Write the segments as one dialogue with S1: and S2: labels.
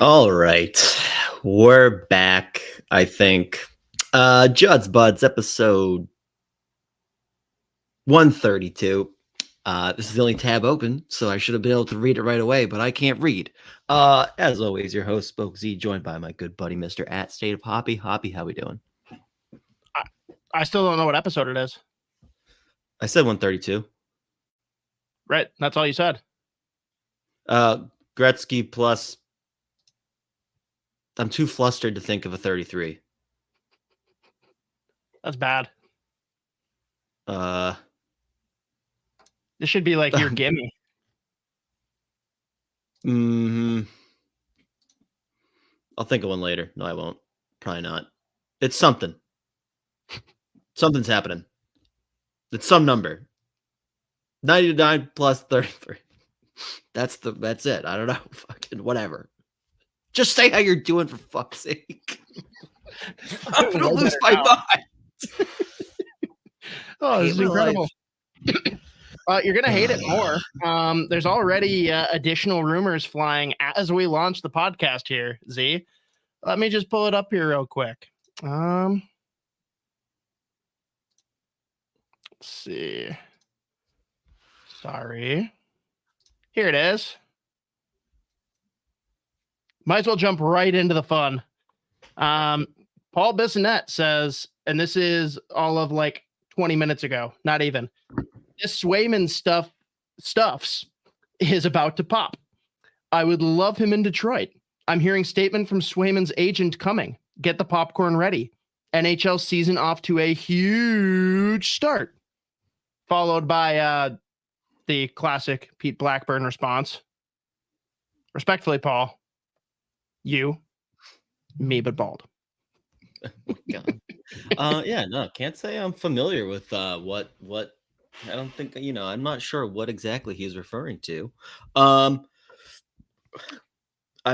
S1: All right, we're back. I think Judd'z Budz episode 132. This is the only tab open, so I should have been able to read it right away, but I can't read. As always, your host Spoke Z, joined by my good buddy Mr. At State of Hoppy. Hoppy, how we doing?
S2: I still don't know what episode it is.
S1: I said 132.
S2: Right, that's all you said.
S1: Gretzky plus. I'm too flustered to think of a 33.
S2: That's bad.
S1: This
S2: should be like your gimme.
S1: I'll think of one later. No, I won't. Probably not. It's something. Something's happening. It's some number. 99 plus 33. That's it. I don't know. Fucking whatever. Just say how you're doing, for fuck's sake. I'm gonna lose my mind.
S2: Oh, this is incredible. You're gonna hate it more. There's already additional rumors flying as we launch the podcast here, Z. Let me just pull it up here real quick. Let's see. Sorry. Here it is. Might as well jump right into the fun. Paul Bissonnette says, and this is all of like 20 minutes ago, not even. This Swayman stuffs is about to pop. I would love him in Detroit. I'm hearing statement from Swayman's agent coming. Get the popcorn ready. NHL season off to a huge start. Followed by the classic Pete Blackburn response. Respectfully, Paul. You, me, but bald.
S1: Oh my God. Yeah, no, can't say I'm familiar with what I don't think, I'm not sure what exactly he's referring to. I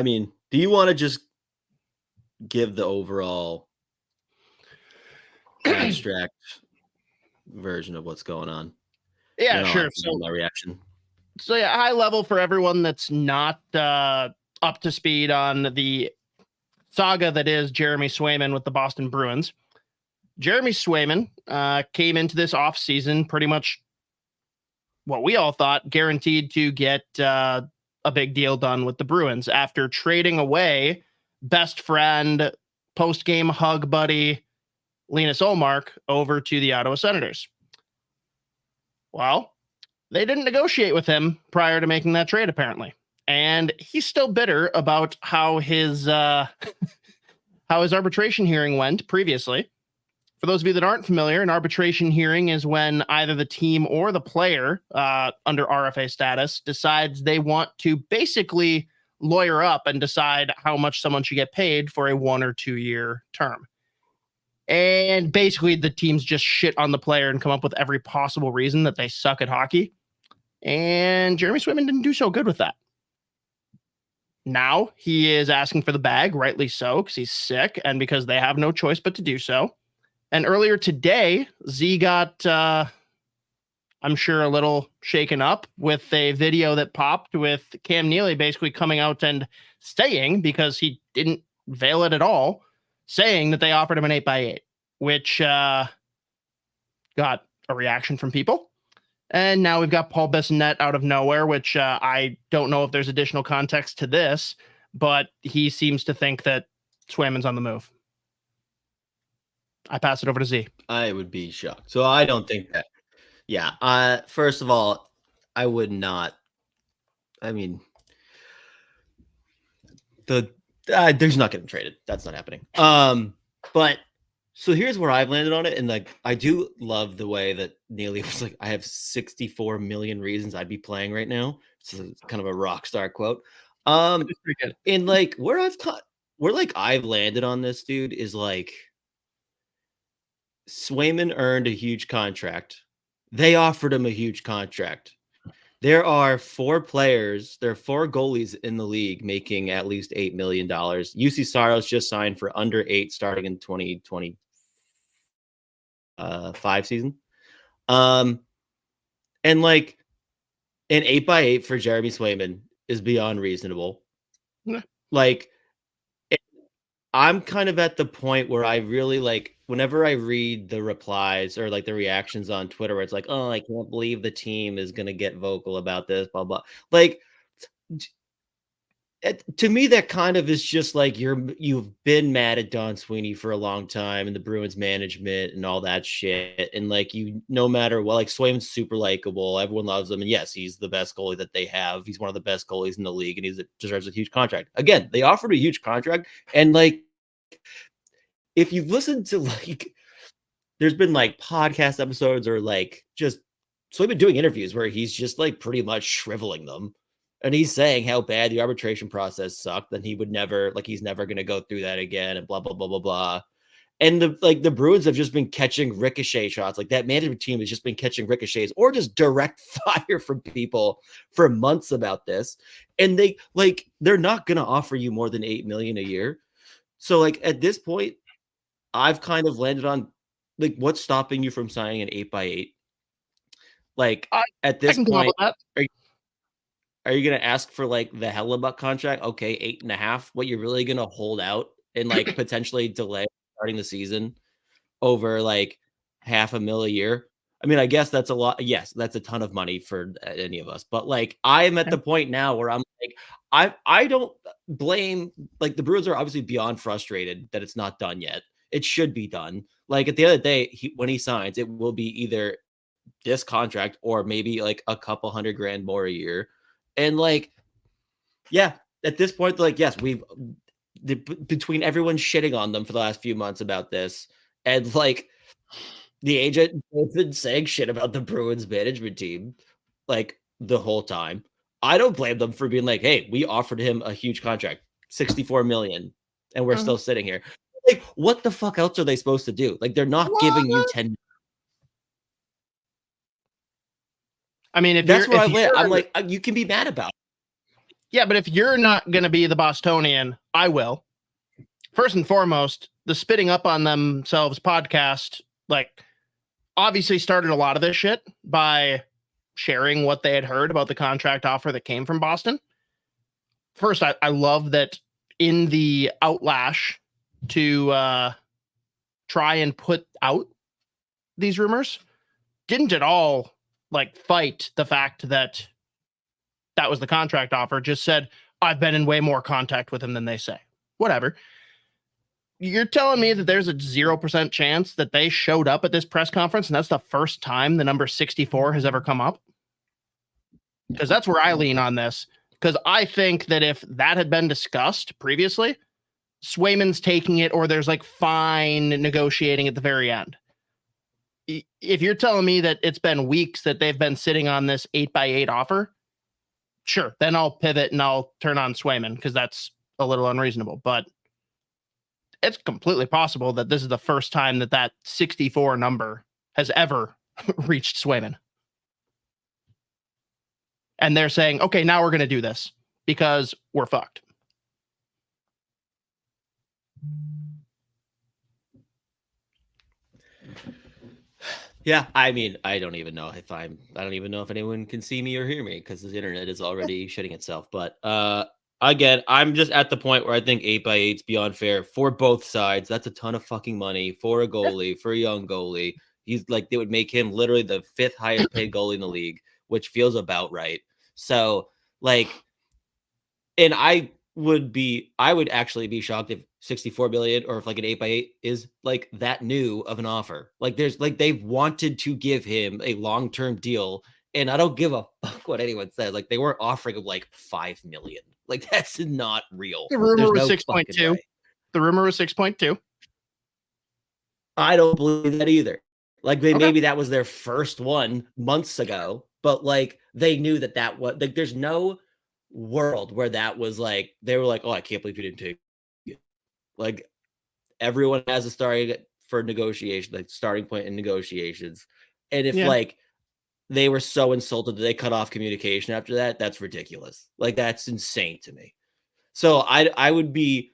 S1: mean, do you want to just give the overall abstract version of what's going on?
S2: Yeah, sure.
S1: So my reaction.
S2: So yeah, high level for everyone that's not up to speed on the saga that is Jeremy Swayman with the Boston Bruins. Jeremy Swayman came into this offseason pretty much what we all thought, guaranteed to get a big deal done with the Bruins after trading away best friend, post-game hug buddy, Linus Ullmark over to the Ottawa Senators. Well, they didn't negotiate with him prior to making that trade, apparently. And he's still bitter about how his arbitration hearing went previously. For those of you that aren't familiar, an arbitration hearing is when either the team or the player under RFA status decides they want to basically lawyer up and decide how much someone should get paid for a 1 or 2 year term. And basically the teams just shit on the player and come up with every possible reason that they suck at hockey. And Jeremy Swayman didn't do so good with that. Now he is asking for the bag, rightly so, because he's sick and because they have no choice but to do so. And earlier today, Z got, I'm sure, a little shaken up with a video that popped with Cam Neely basically coming out and saying, because he didn't veil it at all, saying that they offered him an 8x8, which got a reaction from people. And now we've got Paul Bissonnette out of nowhere, which I don't know if there's additional context to this, but he seems to think that Swayman's on the move. I pass it over to Z.
S1: I would be shocked. So I don't think that. Yeah. First of all, I would not. I mean, there's not getting traded. That's not happening. But so here's where I've landed on it, and like I do love the way that Neely was like, I have 64 million reasons I'd be playing right now. It's kind of a rock star quote. And like where I've landed on this, dude, is like Swayman earned a huge contract. They offered him a huge contract. There are 4 players, there are 4 goalies in the league making at least $8 million. UC Saros just signed for under 8 starting in 2025 season. And like an 8x8 for Jeremy Swayman is beyond reasonable.
S2: Yeah.
S1: Like, I'm kind of at the point where I really like whenever I read the replies or like the reactions on Twitter where it's like, oh, I can't believe the team is gonna get vocal about this, blah blah. Like to me, that kind of is just like you've been mad at Don Sweeney for a long time and the Bruins management and all that shit. And like no matter what, like Swayman's super likable. Everyone loves him. And yes, he's the best goalie that they have. He's one of the best goalies in the league, and he deserves a huge contract. Again, they offered a huge contract, and like if you've listened to like there's been like podcast episodes or like just so I've been doing interviews where he's just like pretty much shriveling them. And he's saying how bad the arbitration process sucked, and he would never like he's never gonna go through that again, and blah blah blah blah blah. And the Bruins have just been catching ricochet shots. Like that management team has just been catching ricochets or just direct fire from people for months about this. And they're not gonna offer you more than $8 million a year. So like at this point, I've kind of landed on like what's stopping you from signing an 8x8? Like at this point, are you gonna ask for like the Hellebuck contract? Okay, 8.5. What you're really gonna hold out and like potentially delay starting the season over like $500,000 a year? I mean, I guess that's a lot. Yes, that's a ton of money for any of us. But like, I'm at the point now where I'm like, I don't blame like the Bruins are obviously beyond frustrated that it's not done yet. It should be done. Like at the end of the day, when he signs, it will be either this contract or maybe like a couple $100,000 more a year. And like, yeah, at this point, like, yes, between everyone shitting on them for the last few months about this, and like the agent has been saying shit about the Bruins management team like the whole time. I don't blame them for being like, hey, we offered him a huge contract, $64 million, and we're still sitting here. Like, what the fuck else are they supposed to do? Like, they're not giving you 10.
S2: I mean, if
S1: that's where I live. I'm like, you can be mad about it.
S2: Yeah, but if you're not going to be the Bostonian, I will. First and foremost, the Spitting Up on Themselves podcast, like, obviously started a lot of this shit by sharing what they had heard about the contract offer that came from Boston. First, I love that in the outlash to try and put out these rumors, didn't at all like fight the fact that that was the contract offer, just said, I've been in way more contact with him than they say. Whatever. You're telling me that there's a 0% chance that they showed up at this press conference and that's the first time the number 64 has ever come up? Because that's where I lean on this. Because I think that if that had been discussed previously, Swayman's taking it or there's like fine negotiating at the very end. If you're telling me that it's been weeks that they've been sitting on this 8x8 offer, sure, then I'll pivot and I'll turn on Swayman because that's a little unreasonable. But it's completely possible that this is the first time that that 64 number has ever reached Swayman. And they're saying, okay, now we're going to do this because we're fucked.
S1: Yeah, I mean, I don't even know if anyone can see me or hear me because the internet is already shitting itself. But again, I'm just at the point where I think 8x8 is beyond fair for both sides. That's a ton of fucking money for a goalie, for a young goalie. He's like, they would make him literally the 5th highest paid goalie in the league, which feels about right. So like, and I would actually be shocked if 64 billion or if like an 8x8 is like that new of an offer. Like there's like they've wanted to give him a long-term deal, and I don't give a fuck what anyone says. Like they weren't offering him like 5 million. Like that's not real.
S2: The rumor was 6.2. The rumor was 6.2.
S1: I don't believe that either. Like maybe that was their first one months ago, but like they knew that was like there's no world where that was like they were like, oh, I can't believe you didn't take it. Like everyone has a starting for negotiation, like starting point in negotiations. And if like they were so insulted that they cut off communication after that, that's ridiculous. Like that's insane to me. So I would be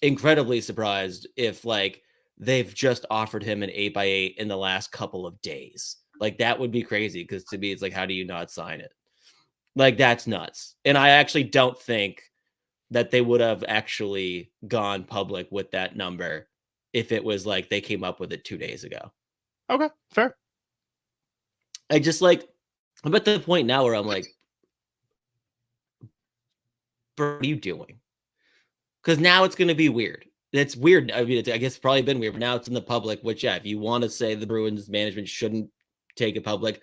S1: incredibly surprised if like they've just offered him an 8x8 in the last couple of days. Like that would be crazy because to me it's like, how do you not sign it? Like that's nuts. And I actually don't think that they would have actually gone public with that number if it was like they came up with it 2 days ago.
S2: Okay, fair.
S1: I just like, I'm at the point now where I'm like, what are you doing? Because now it's going to be weird. It's weird. I mean, I guess it's probably been weird, but now it's in the public, which, yeah, if you want to say the Bruins management shouldn't take it public,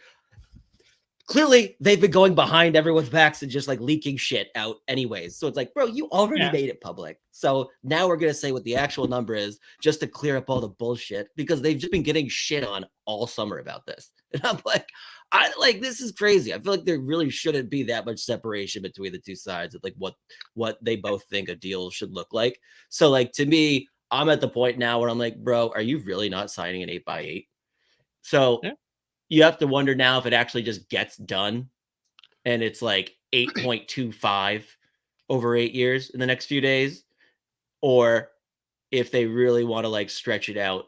S1: clearly they've been going behind everyone's backs and just like leaking shit out anyways. So it's like, bro, you already made it public. So now we're going to say what the actual number is just to clear up all the bullshit, because they've just been getting shit on all summer about this. And I'm like, this is crazy. I feel like there really shouldn't be that much separation between the two sides of like what they both think a deal should look like. So like, to me, I'm at the point now where I'm like, bro, are you really not signing an 8x8? So you have to wonder now if it actually just gets done and it's like 8.25 over 8 years in the next few days, or if they really want to like stretch it out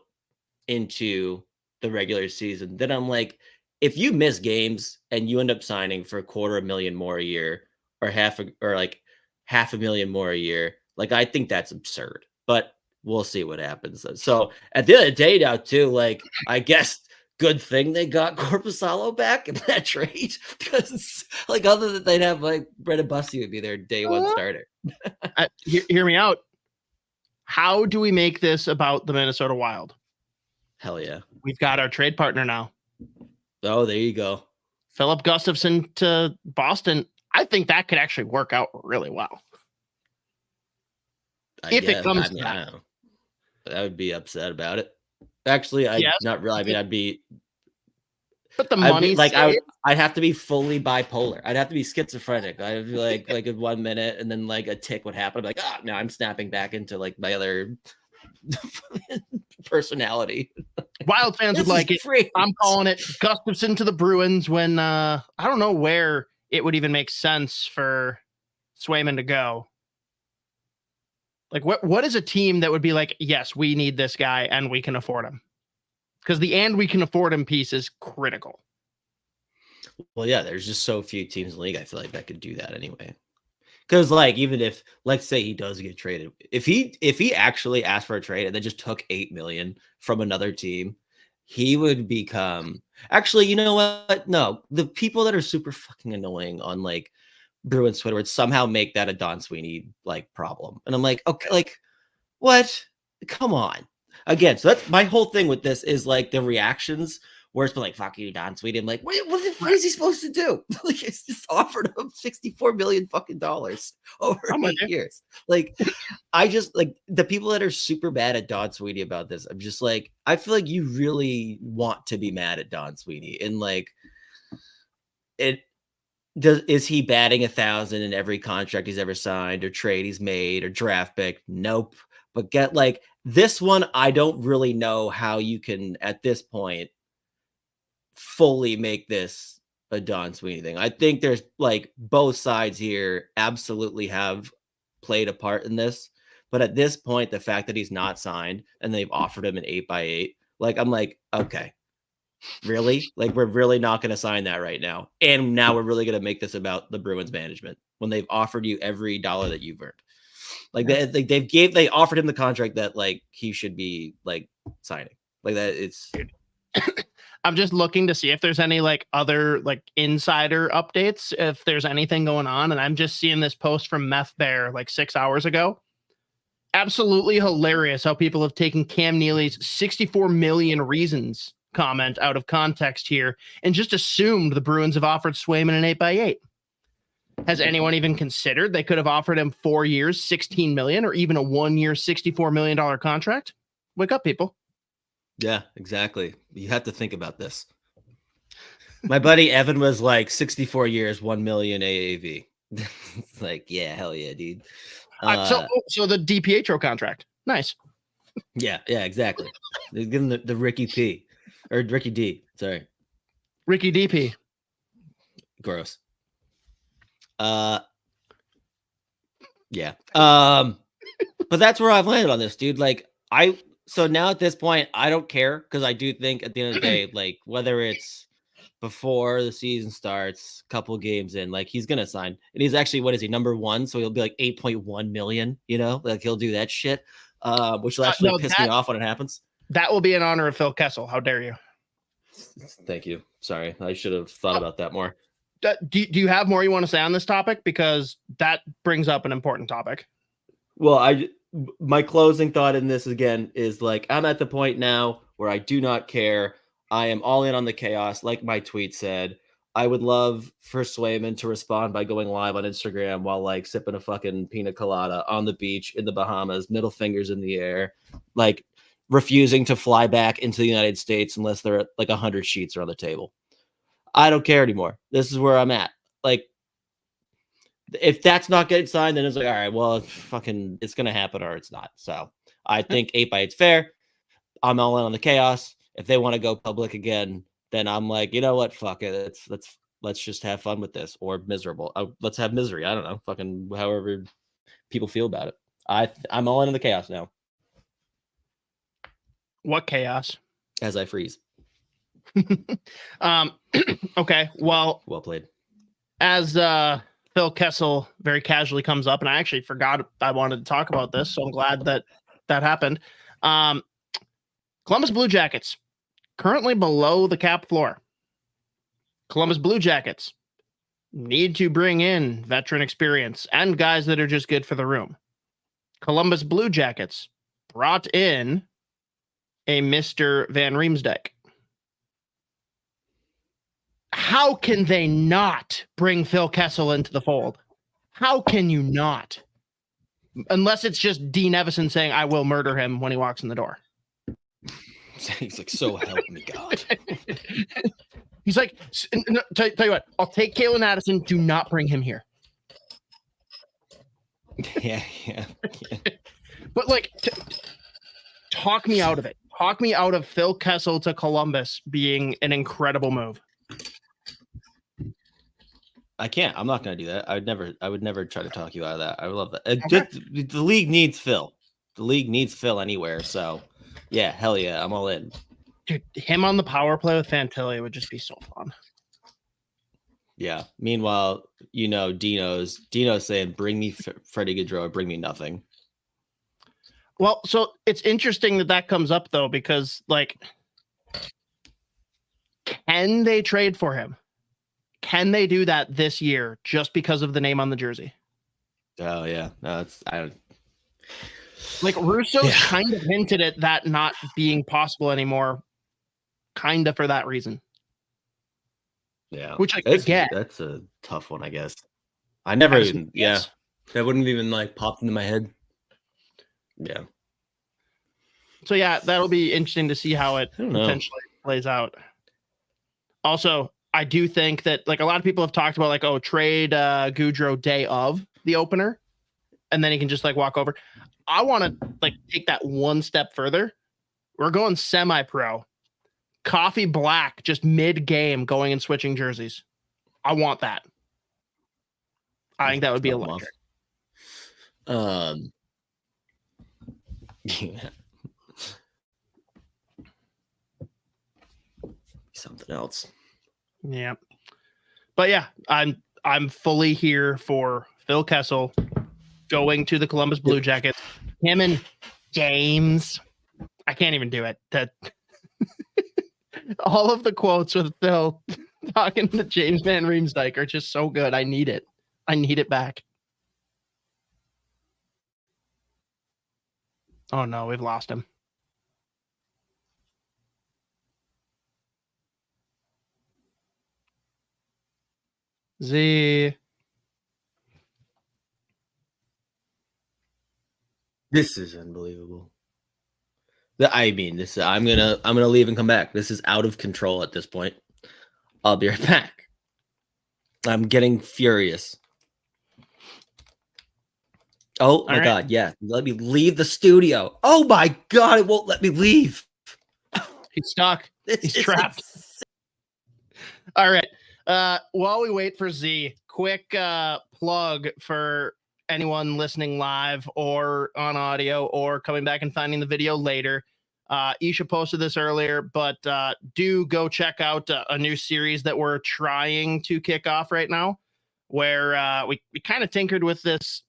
S1: into the regular season. Then I'm like, if you miss games and you end up signing for $250,000 more a year, or half a million more a year, like, I think that's absurd, but we'll see what happens. So at the end of the day now too, like, I guess good thing they got Korpisalo back in that trade, because like, other than they'd have like Brendan Bussey would be their day one starter.
S2: Hear me out. How do we make this about the Minnesota Wild?
S1: Hell yeah.
S2: We've got our trade partner now.
S1: Oh, there you go.
S2: Philip Gustafson to Boston. I think that could actually work out really well. It comes to that.
S1: I would be upset about it. Actually, not really. I mean, I'd be.
S2: But the money,
S1: like, I'd have to be fully bipolar. I'd have to be schizophrenic. I'd be like in 1 minute, and then like a tick would happen. I'd be like, now I'm snapping back into like my other personality.
S2: Wild fans would like it.
S1: Great.
S2: I'm calling it Gustafson to the Bruins when I don't know where it would even make sense for Swayman to go. Like, what is a team that would be like, yes, we need this guy and we can afford him? Because the "and we can afford him" piece is critical.
S1: Well, yeah, there's just so few teams in the league, I feel like, that could do that anyway. Because like, even if, let's say he does get traded, if he actually asked for a trade and then just took $8 million from another team, he would become, actually, you know what? No, the people that are super fucking annoying on like Bruins Twitter would somehow make that a Don Sweeney like problem. And I'm like, okay, like, what? Come on. Again, so that's my whole thing with this, is like the reactions where it's been like, fuck you, Don Sweeney. I'm like, what is he supposed to do? Like, it's just offered him $64 million fucking dollars over 8 years. Like, I just like the people that are super mad at Don Sweeney about this. I'm just like, I feel like you really want to be mad at Don Sweeney, and like, is he batting 1,000 in every contract he's ever signed or trade he's made or draft pick? Nope. But get like this one, I don't really know how you can at this point fully make this a Don Sweeney thing. I think there's like both sides here absolutely have played a part in this, but at this point, the fact that he's not signed and they've offered him an 8x8, like, I'm like, okay, really? Like, we're really not going to sign that right now, and now we're really going to make this about the Bruins management when they've offered you every dollar that you've earned. Like, they offered him the contract that like he should be like signing. Like that, it's.
S2: I'm just looking to see if there's any like other like insider updates, if there's anything going on. And I'm just seeing this post from Meth Bear like 6 hours ago. Absolutely hilarious how people have taken Cam Neely's 64 million reasons comment out of context here and just assumed the Bruins have offered Swayman an 8x8. Has anyone even considered they could have offered him 4 years, 16 million, or even a 1 year, $64 million contract? Wake up, people.
S1: Yeah, exactly. You have to think about this. My buddy Evan was like 64 years, 1 million AAV. It's like, yeah, hell yeah, dude.
S2: So the DiPietro contract. Nice.
S1: Yeah, exactly. They're giving the Ricky P or Ricky D. Sorry.
S2: Ricky DP.
S1: Gross. Yeah. But that's where I've landed on this, dude. Like, so now at this point, I don't care, because I do think at the end of the day, like, whether it's before the season starts, couple games in, like he's gonna sign. And he's actually, what is he, number 1? So he'll be like 8.1 million, like he'll do that shit. Which will actually piss me off when it happens.
S2: That will be in honor of Phil Kessel. How dare you?
S1: Thank you. Sorry, I should have thought about that more.
S2: Do you have more you want to say on this topic? Because that brings up an important topic.
S1: Well, my closing thought in this again is like, I'm at the point now where I do not care. I am all in on the chaos. Like my tweet said, I would love for Swayman to respond by going live on Instagram while like sipping a fucking pina colada on the beach in the Bahamas, middle fingers in the air, like refusing to fly back into the United States unless there are like 100 sheets are on the table. I don't care anymore. This is where I'm at. Like, if that's not getting signed, then it's like, all right, well, it's going to happen or it's not. So I think 8x8's fair. I'm all in on the chaos. If they want to go public again, then I'm like, you know what? Fuck it. Let's just have fun with this, or miserable. Let's have misery. I don't know. Fucking however people feel about it. I'm all in on the chaos now.
S2: What chaos?
S1: As I freeze.
S2: Okay. Well
S1: played.
S2: As Phil Kessel very casually comes up, and I actually forgot I wanted to talk about this, so I'm glad that happened. Columbus Blue Jackets currently below the cap floor. Columbus Blue Jackets need to bring in veteran experience and guys that are just good for the room. Columbus Blue Jackets brought in a Mr. Van Riemsdyk. How can they not bring Phil Kessel into the fold? How can you not? Unless it's just Dean Evison saying, I will murder him when he walks in the door.
S1: He's like, so help me God.
S2: He's like, tell you what, I'll take Kalen Addison. Do not bring him here.
S1: Yeah.
S2: But like, talk me out of it. Talk me out of Phil Kessel to Columbus being an incredible move.
S1: I can't. I'm not going to do that. I would never try to talk you out of that. I would love that. Okay. The league needs Phil. The league needs Phil anywhere. So, yeah, hell yeah, I'm all in.
S2: Dude, him on the power play with Fantilli would just be so fun.
S1: Yeah. Meanwhile, Dino's saying, bring me Freddie Gaudreau or bring me nothing.
S2: Well, so it's interesting that comes up, though, because, like, can they trade for him? Can they do that this year just because of the name on the jersey?
S1: Oh, yeah. No,
S2: like Russo kind of hinted at that not being possible anymore, kind of for that reason.
S1: Yeah.
S2: Which I get.
S1: That's a tough one, I guess. I never even, that wouldn't even like pop into my head. Yeah.
S2: So, yeah, that'll be interesting to see how it potentially plays out. Also, I do think that like a lot of people have talked about like, trade Gaudreau day of the opener, and then he can just like walk over. I want to like take that one step further. We're going semi-pro, coffee black, just mid-game going and switching jerseys. I want that. I think that would be electric.
S1: Yeah. Something else.
S2: Yeah. But yeah, I'm fully here for Phil Kessel going to the Columbus Blue Jackets. Him and James. I can't even do it. That all of the quotes with Phil talking to James Van Riemsdyk are just so good. I need it. I need it back. Oh no, we've lost him. Z.
S1: This is unbelievable. I mean, I'm gonna leave and come back. This is out of control at this point. I'll be right back. I'm getting furious. Oh my God, yeah. Let me leave the studio. Oh my God, it won't let me leave.
S2: He's stuck. He's trapped. All right. While we wait for Z, quick plug for anyone listening live or on audio or coming back and finding the video later. Isha posted this earlier, but do go check out a new series that we're trying to kick off right now, where we kind of tinkered with this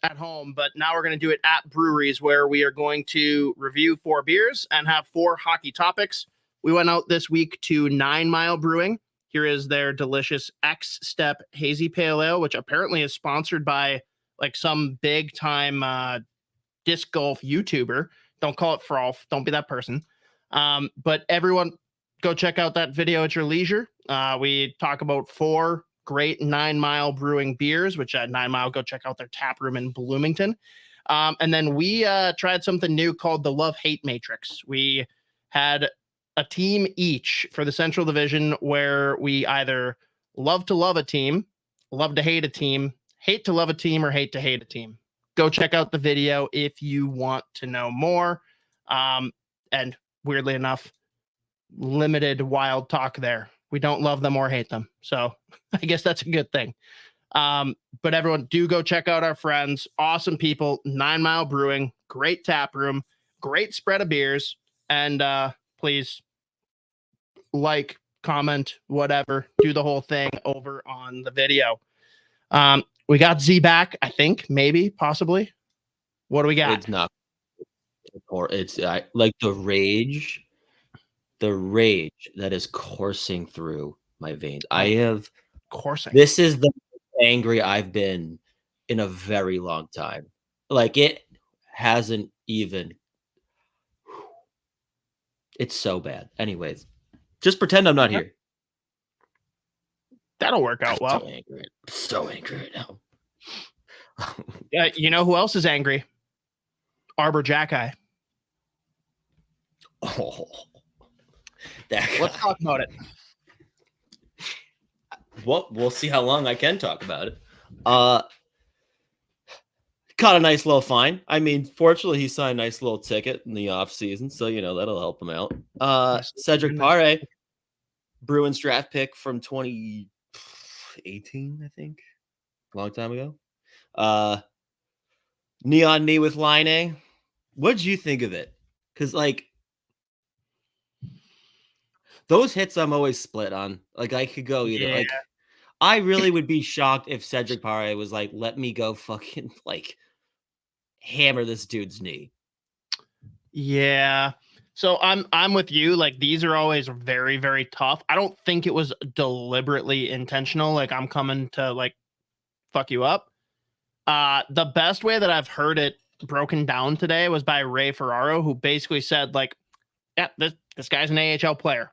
S2: at home, but now we're going to do it at breweries, where we are going to review 4 beers and have 4 hockey topics. We went out this week to 9 Mile Brewing. Here is their delicious X-Step Hazy Pale Ale, which apparently is sponsored by like some big time disc golf YouTuber. Don't call it Frolf. Don't be that person. But everyone, go check out that video at your leisure. We talk about 4 great 9 Mile Brewing beers, which at 9 Mile, go check out their tap room in Bloomington. And then we tried something new called the Love-Hate Matrix. We had a team each for the Central Division, where we either love to love a team, love to hate a team, hate to love a team, or hate to hate a team. Go check out the video if you want to know more. And weirdly enough, limited Wild talk there. We don't love them or hate them. So I guess that's a good thing. But everyone, do go check out our friends. Awesome people. 9 Mile Brewing. Great tap room. Great spread of beers. And please like, comment, whatever. Do the whole thing over on the video. We got Z back, I think. Maybe. Possibly. What do we got?
S1: It's not. Or it's like the rage that is coursing through my veins. I have
S2: coursing.
S1: This is the angry I've been in a very long time. Like, it hasn't even. It's so bad. Anyways, just pretend I'm not here.
S2: That'll work out well.
S1: So angry right now.
S2: Yeah, you know who else is angry? Arbor Jackeye.
S1: Oh,
S2: let's talk about it.
S1: Well, we'll see how long I can talk about it. Caught a nice little fine. I mean, fortunately, he signed a nice little ticket in the off season, so that'll help him out. Cedric Pare, Bruins draft pick from 2018, I think, a long time ago. Knee on knee with LAINE. What'd you think of it? Because those hits I'm always split on. Like, I could go either.
S2: Yeah.
S1: Like, I really would be shocked if Cedric Pare was like, let me go fucking hammer this dude's knee.
S2: Yeah. So I'm with you. Like, these are always very, very tough. I don't think it was deliberately intentional. Like, I'm coming to fuck you up. The best way that I've heard it broken down today was by Ray Ferraro, who basically said, yeah, this guy's an AHL player.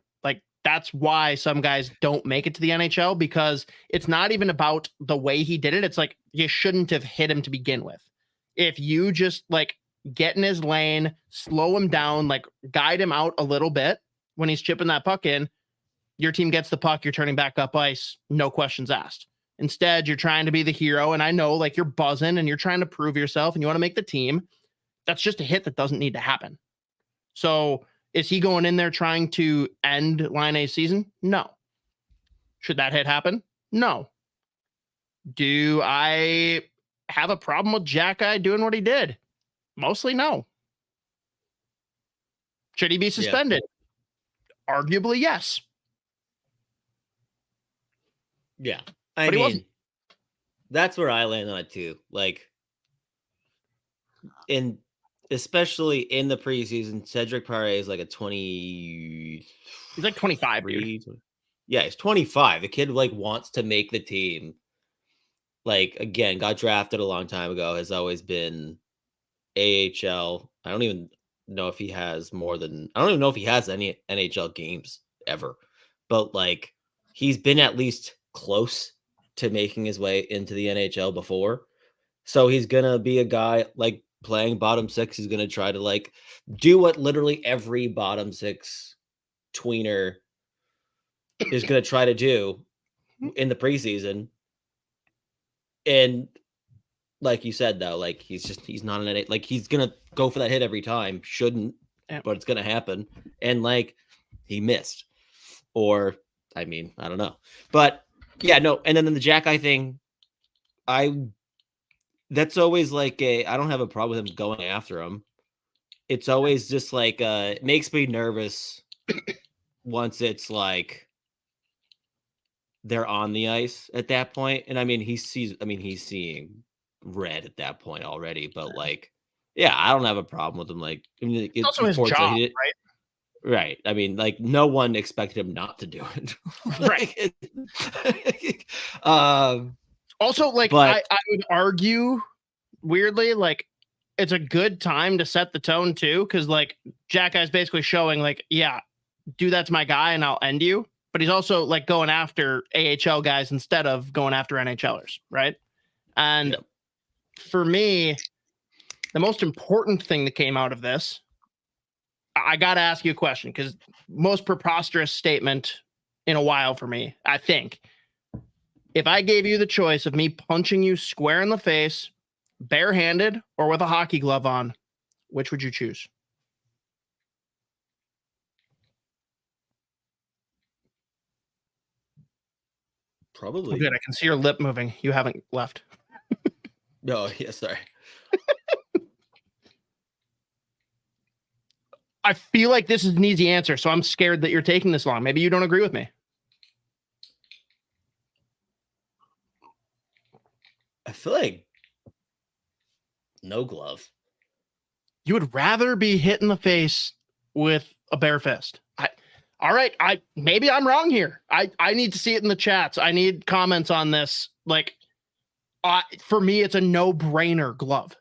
S2: That's why some guys don't make it to the NHL, because it's not even about the way he did it. It's like, you shouldn't have hit him to begin with. If you just get in his lane, slow him down, guide him out a little bit when he's chipping that puck in, your team gets the puck, you're turning back up ice, no questions asked. Instead, you're trying to be the hero. And I know you're buzzing and you're trying to prove yourself and you want to make the team. That's just a hit that doesn't need to happen. So is he going in there trying to end LAINE's season? No. Should that hit happen? No. Do I have a problem with Jackeye doing what he did? Mostly no. Should he be suspended? Yeah. Arguably, yes.
S1: Yeah. I mean, that's where I land on it too. Especially in the preseason, Cedric Pare is a 20.
S2: He's 25, dude.
S1: Yeah, he's 25. The kid wants to make the team. Again, got drafted a long time ago. Has always been AHL. I don't even know if he has more than. I don't even know if he has any NHL games ever. But he's been at least close to making his way into the NHL before. So he's gonna be a guy playing bottom six. He's going to try to do what literally every bottom six tweener is going to try to do in the preseason. And like you said, though, he's not an he's going to go for that hit every time. Shouldn't, but it's going to happen. And he missed, or I mean, I don't know, but yeah, no. And then the Jackeye thing, that's always I don't have a problem with him going after him. it's always just like it makes me nervous once it's like they're on the ice at that point. And I mean, he's seeing red at that point already, but like, yeah, I don't have a problem with him. Like, I mean,
S2: It's also his job, right?
S1: Right. I mean, like, no one expected him not to do it.
S2: Right. Also, like,
S1: but
S2: I would argue, weirdly, like, it's a good time to set the tone, too, because, like, Jack Guy's basically showing, like, yeah, do that to my guy and I'll end you. But he's also, like, going after AHL guys instead of going after NHLers, right? And for me, the most important thing that came out of this, I got to ask you a question, because most preposterous statement in a while for me, I think. If I gave you the choice of me punching you square in the face, barehanded, or with a hockey glove on, which would you choose?
S1: Probably.
S2: Oh, good. I can see your lip moving. You haven't left.
S1: No, yeah, sorry.
S2: I feel like this is an easy answer, so I'm scared that you're taking this long. Maybe you don't agree with me.
S1: I feel like no glove.
S2: You would rather be hit in the face with a bare fist. All right. Maybe I'm wrong here. I need to see it in the chats. I need comments on this. Like, for me, it's a no-brainer glove.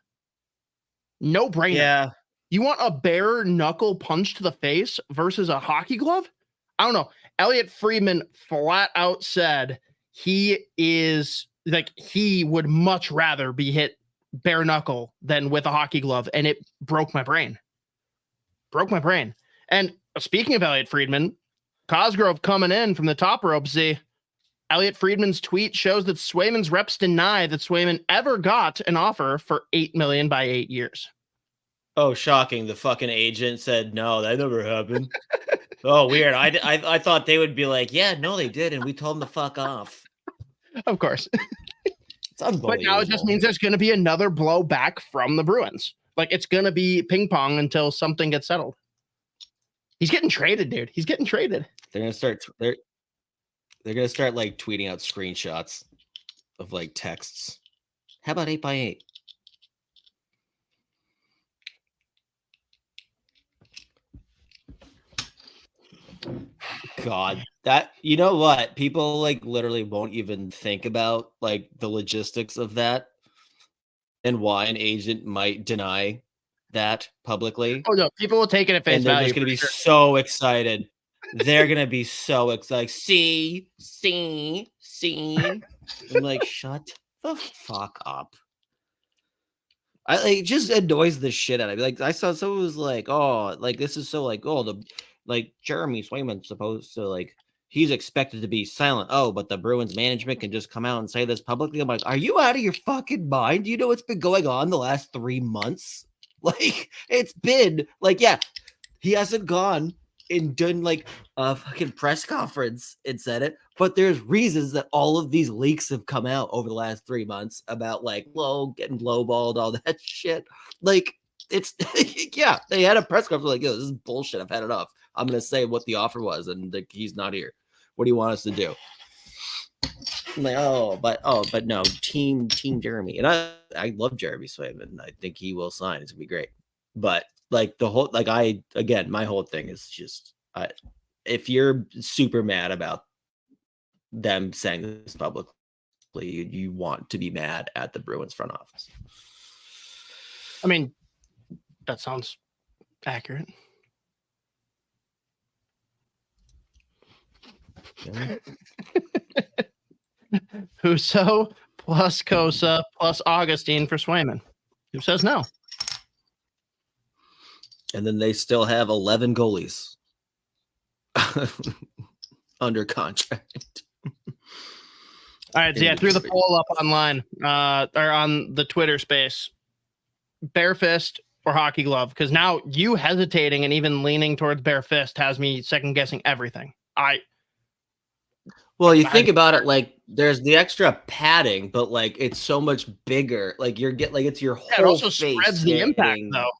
S2: No brainer.
S1: Yeah.
S2: You want a bare knuckle punch to the face versus a hockey glove? I don't know. Elliot Friedman flat out said he would much rather be hit bare knuckle than with a hockey glove, and it broke my brain. And speaking of Elliot Friedman, Cosgrove coming in from the top rope. See, Elliot Friedman's tweet shows that Swayman's reps deny that Swayman ever got an offer for $8 million by 8 years.
S1: Oh, shocking. The fucking agent said, no, that never happened. Oh, weird. I thought they would be like, yeah, no, they did. And we told them to fuck off.
S2: Of course.
S1: It's unbelievable.
S2: But now it just means there's going to be another blow back from the Bruins. Like, it's going to be ping pong until something gets settled. He's getting traded, dude. He's getting traded.
S1: They're going to start, they're going to start like tweeting out screenshots of like texts. How about 8x8? God, that, you know what? People like literally won't even think about like the logistics of that and why an agent might deny that publicly.
S2: Oh no, people will take it at face
S1: and they're
S2: value.
S1: just going to be so excited. They're going to be so excited. See. I'm like, shut the fuck up. It just annoys the shit out of me. Like, I saw someone was like, oh, like this is so like, oh, like Jeremy Swayman's supposed to like, he's expected to be silent. Oh, but the Bruins management can just come out and say this publicly. I'm like, are you out of your fucking mind? Do you know what's been going on the last 3 months? Like, it's been like, yeah, he hasn't gone and done like a fucking press conference and said it, but there's reasons that all of these leaks have come out over the last 3 months about like getting lowballed, all that shit. Like, it's yeah, they had a press conference like, yo, this is bullshit. I've had enough. I'm gonna say what the offer was, and like, he's not here. What do you want us to do? I'm like, but no, team Jeremy, and I love Jeremy Swayman. I think he will sign. It's gonna be great. But like the whole, like my whole thing is just, if you're super mad about them saying this publicly, you want to be mad at the Bruins front office.
S2: I mean, that sounds accurate. Yeah. Husso plus Kosa plus Augustine for Swayman. Who says no?
S1: And then they still have 11 goalies under contract.
S2: All right, so yeah, I threw the poll up online, or on the Twitter space. Bare fist or hockey glove? Because now you hesitating and even leaning towards bare fist has me second guessing everything.
S1: Well, you think about it, like there's the extra padding, but like it's so much bigger. Like it's your whole
S2: it also
S1: face.
S2: spreads the impact though.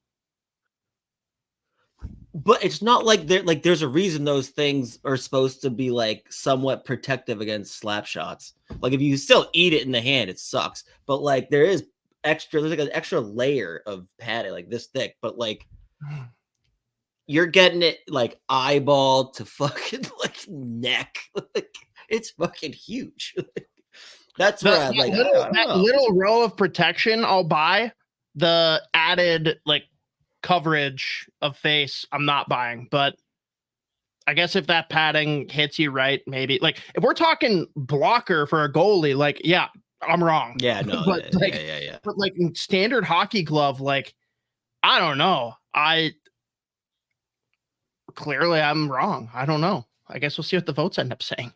S1: But it's not like there's a reason those things are supposed to be like somewhat protective against slap shots. Like if you still eat it in the hand, it sucks. But like there's like an extra layer of padding like this thick, but like you're getting it like eyeball to fucking like neck. Like it's fucking huge. That's where I'm like,
S2: that little row of protection I'll buy. The added like coverage of face I'm not buying, but I guess if that padding hits you right, maybe like if we're talking blocker for a goalie, like yeah, I'm wrong.
S1: Yeah, no,
S2: but
S1: yeah.
S2: But like in standard hockey glove, like I don't know. Clearly I'm wrong. I don't know. I guess we'll see what the votes end up saying.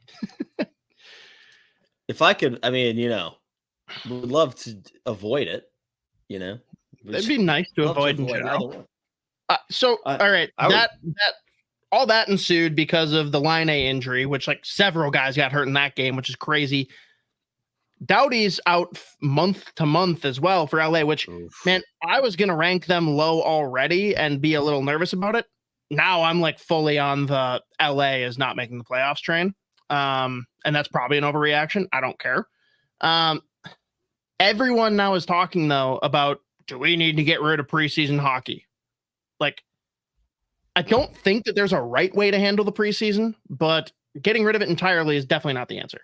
S1: If I could, I mean, would love to avoid it,
S2: It'd be nice to avoid in general. All right, all that ensued because of the LAINE injury, which like several guys got hurt in that game, which is crazy. Doughty's out month to month as well for LA, which man, I was gonna rank them low already and be a little nervous about it. Now I'm like fully on the LA is not making the playoffs train. And that's probably an overreaction. I don't care. Everyone now is talking though about, do we need to get rid of preseason hockey? Like, I don't think that there's a right way to handle the preseason, but getting rid of it entirely is definitely not the answer.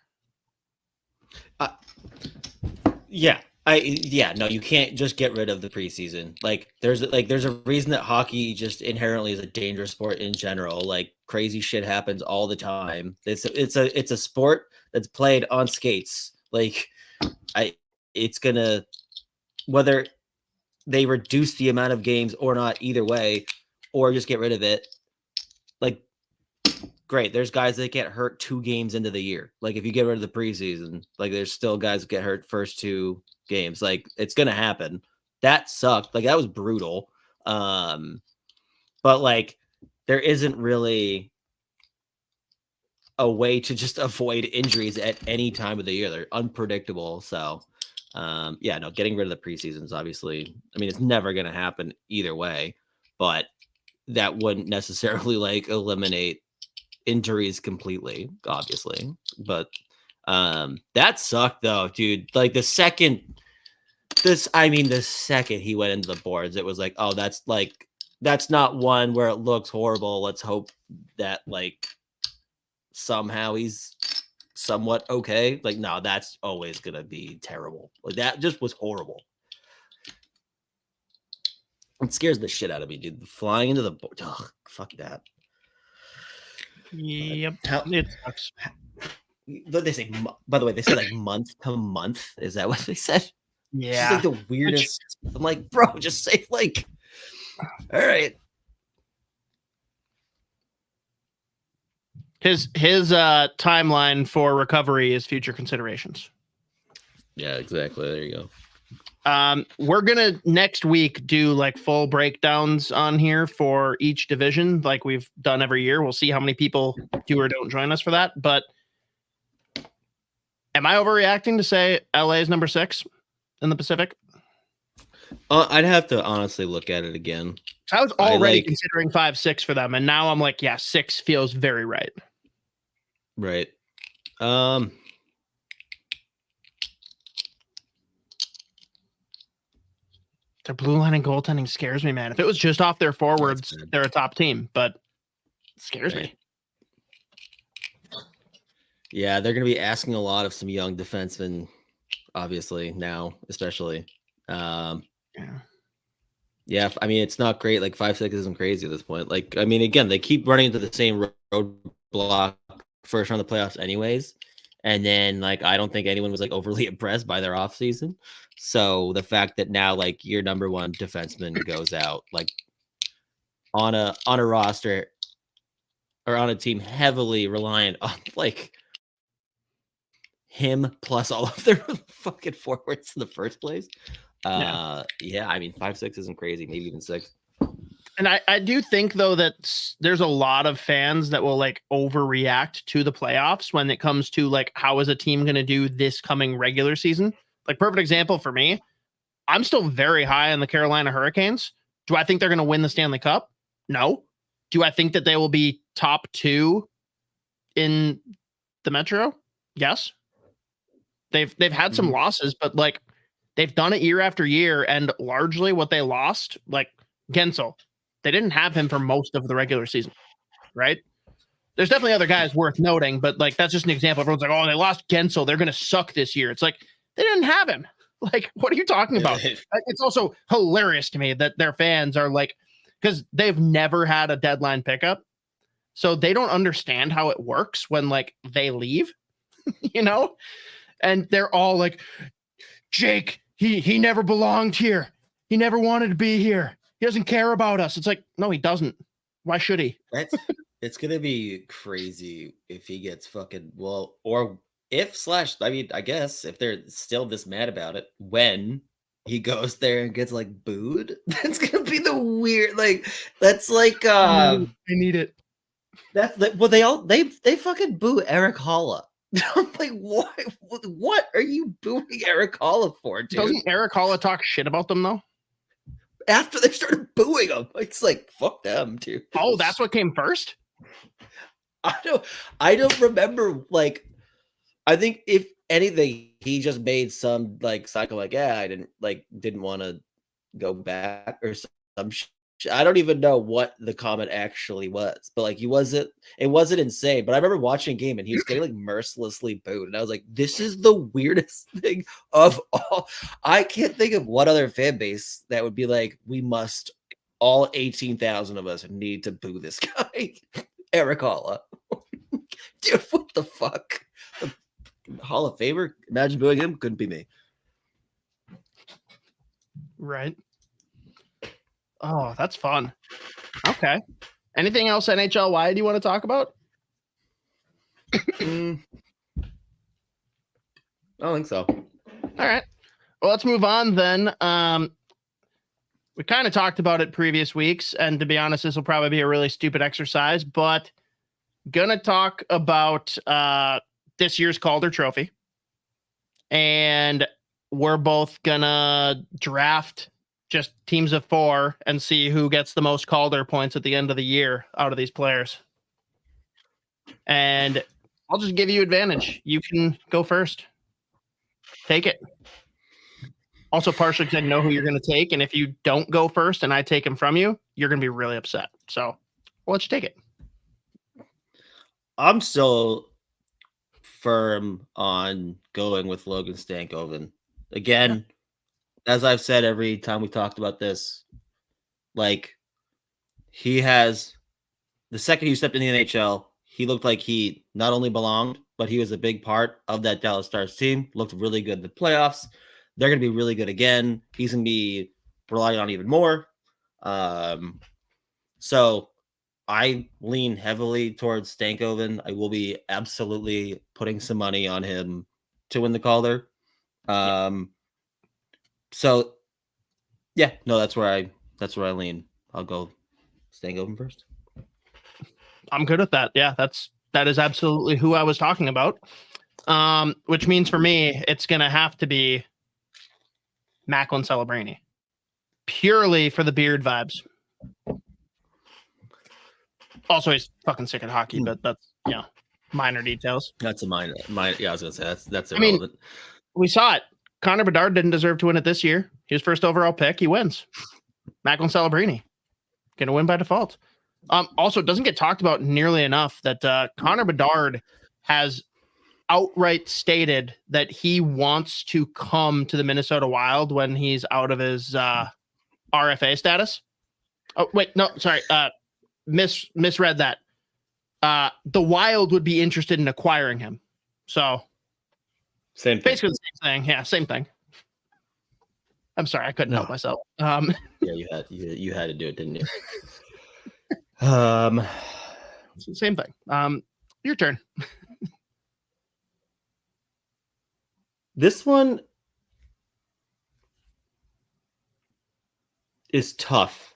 S1: No, you can't just get rid of the preseason. There's a reason that hockey just inherently is a dangerous sport in general. Like crazy shit happens all the time. It's a sport that's played on skates. It's gonna, whether they reduce the amount of games or not, either way, or just get rid of it. Like, great. There's guys that get hurt 2 games into the year. Like if you get rid of the preseason, like there's still guys that get hurt first 2 games. Like it's gonna happen. That sucked. Like that was brutal. But like there isn't really a way to just avoid injuries at any time of the year. They're unpredictable. So getting rid of the preseason is obviously, I mean, it's never gonna happen either way, but that wouldn't necessarily like eliminate injuries completely, obviously. But that sucked though, dude. Like the second he went into the boards, it was like, oh, that's not one where it looks horrible. Let's hope that like somehow he's somewhat okay. Like, no, that's always gonna be terrible. Like that just was horrible. It scares the shit out of me, dude. Flying into the board. Oh, fuck that.
S2: Yep. It sucks.
S1: They say, by the way, they say like month to month. Is that what they said?
S2: Yeah.
S1: It's like the weirdest. I'm like, bro, just say like, all right.
S2: His timeline for recovery is future considerations.
S1: Yeah, exactly. There you go.
S2: We're gonna next week do like full breakdowns on here for each division, like we've done every year. We'll see how many people do or don't join us for that. But am I overreacting to say LA is number 6 in the Pacific?
S1: I'd have to honestly look at it again.
S2: I was already considering 5-6 for them, and now I'm like, yeah, 6 feels very right.
S1: Right.
S2: Their blue line and goaltending scares me, man. If it was just off their forwards, they're a top team, but it scares me.
S1: Yeah, they're going to be asking a lot of some young defensemen, obviously, now, especially. Yeah, I mean, it's not great. Like 5-6 isn't crazy at this point. Like, I mean, again, they keep running into the same roadblock first round of the playoffs anyways. And then, like, I don't think anyone was like overly impressed by their offseason. So the fact that now, like, your number 1 defenseman goes out, like, on a roster or on a team heavily reliant on like him plus all of their fucking forwards in the first place. I mean, 5-6 isn't crazy, maybe even 6.
S2: And I do think though that there's a lot of fans that will like overreact to the playoffs when it comes to like how is a team going to do this coming regular season. Like perfect example for me, I'm still very high on the Carolina Hurricanes. Do I think they're going to win the Stanley Cup? No. Do I think that they will be top 2 in the Metro? Yes. They've had some losses, but like they've done it year after year, and largely what they lost, like Gensel, they didn't have him for most of the regular season, right? There's definitely other guys worth noting, but like that's just an example. Everyone's like, oh, they lost Gensel, they're gonna suck this year. It's like they didn't have him. Like, what are you talking about? It's also hilarious to me that their fans are like, because they've never had a deadline pickup, so they don't understand how it works when like they leave, you know? And they're all like, Jake, he never belonged here. He never wanted to be here. He doesn't care about us. It's like, no, he doesn't. Why should he?
S3: It's gonna be crazy if he gets fucking or I guess if they're still this mad about it when he goes there and gets like booed. That's gonna be the weird that's like
S2: I need it.
S3: That's they fucking boo Eric Holla. I'm like, what are you booing Eric Holla for, dude?
S2: Doesn't Eric Holla talk shit about them though?
S3: After they started booing him, it's like, fuck them, dude.
S2: Oh, that's what came first?
S3: I don't remember. Like, I think if anything, he just made some like cycle. Like, yeah, I didn't want to go back or some. I don't even know what the comment actually was, but like it wasn't insane. But I remember watching a game and he was getting like mercilessly booed, and I was like, this is the weirdest thing of all. I can't think of what other fan base that would be like, we must, all 18,000 of us need to boo this guy, Eric Holla. Dude, what the fuck? Hall of Famer? Imagine booing him. Couldn't be me.
S2: Right. Oh, that's fun. Okay. Anything else NHL wide you want to talk about?
S3: I don't think so.
S2: All right. Well, let's move on then. We kind of talked about it previous weeks, and to be honest, this will probably be a really stupid exercise, but gonna talk about this year's Calder Trophy. And we're both gonna draft just teams of 4 and see who gets the most Calder points at the end of the year out of these players. And I'll just give you advantage. You can go first. Take it. Also, partially because I know who you're going to take. And if you don't go first and I take him from you, you're going to be really upset. So I'll let you take it.
S3: I'm still firm on going with Logan Stankoven. Again, as I've said every time we talked about this, like, he has, the second he stepped in the NHL, he looked like he not only belonged, but he was a big part of that Dallas Stars team. Looked really good in the playoffs. They're going to be really good again. He's going to be relied on even more. So I lean heavily towards Stankoven. I will be absolutely putting some money on him to win the Calder. So yeah, no, that's where I lean. I'll go Stankoven first.
S2: I'm good with that. Yeah, that is absolutely who I was talking about. Which means for me, it's gonna have to be Macklin Celebrini, purely for the beard vibes. Also, he's fucking sick at hockey, but that's, you know, minor details.
S3: That's a minor. Yeah, I was gonna say that's irrelevant.
S2: I mean, we saw it. Connor Bedard didn't deserve to win it this year. He was first overall pick. He wins. Macklin Celebrini gonna win by default. Also, it doesn't get talked about nearly enough that Connor Bedard has outright stated that he wants to come to the Minnesota Wild when he's out of his RFA status. Oh, wait, no, sorry. Misread that. The Wild would be interested in acquiring him. So
S3: same thing.
S2: Basically the same thing. Yeah, same thing. I'm sorry, I couldn't help myself.
S3: Yeah, you had to do it, didn't you?
S2: Same thing. Your turn.
S3: This one is tough.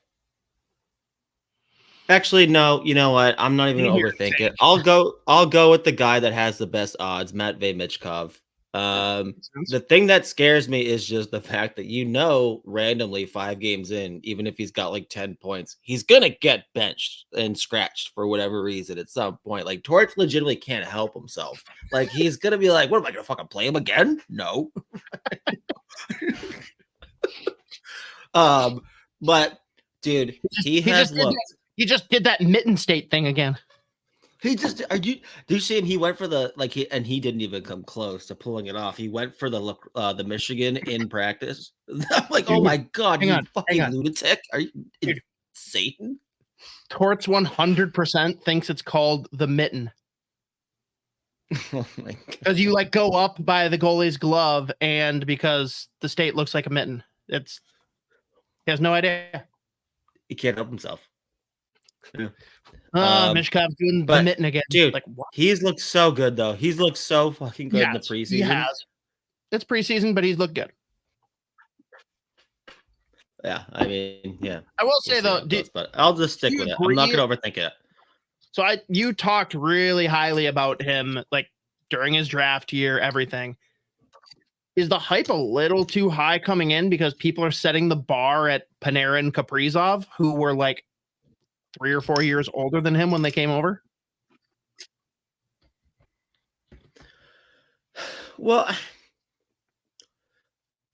S3: Actually, no, you know what? I'm not even gonna overthink it. I'll go with the guy that has the best odds, Matvey Michkov. The thing that scares me is just the fact that randomly 5 games in, even if he's got like 10 points, he's gonna get benched and scratched for whatever reason at some point. Like Torts legitimately can't help himself. Like he's gonna be like, "What am I gonna fucking play him again?" No. But dude, he
S2: just did that mitten state thing again.
S3: Do you see him? He went for he didn't even come close to pulling it off. He went for the Michigan in practice. I'm like, dude, oh my god, you fucking lunatic! Are you Satan?
S2: Torts 100% thinks it's called the mitten.
S3: Oh my god!
S2: Because you like go up by the goalie's glove, and because the state looks like a mitten, he has no idea.
S3: He can't help himself. Yeah.
S2: Mishkov's doing the mitten again.
S3: Dude,
S2: like, what?
S3: He's looked so good, though. He's looked so fucking good in the preseason.
S2: He has. It's preseason, but he's looked good.
S3: Yeah, I mean, yeah.
S2: I will say, though,
S3: but I'll just stick with it. I'm not going to overthink it.
S2: So you talked really highly about him, like, during his draft year, everything. Is the hype a little too high coming in because people are setting the bar at Panarin and Kaprizov, who were, like, 3 or 4 years older than him when they came over?
S3: Well,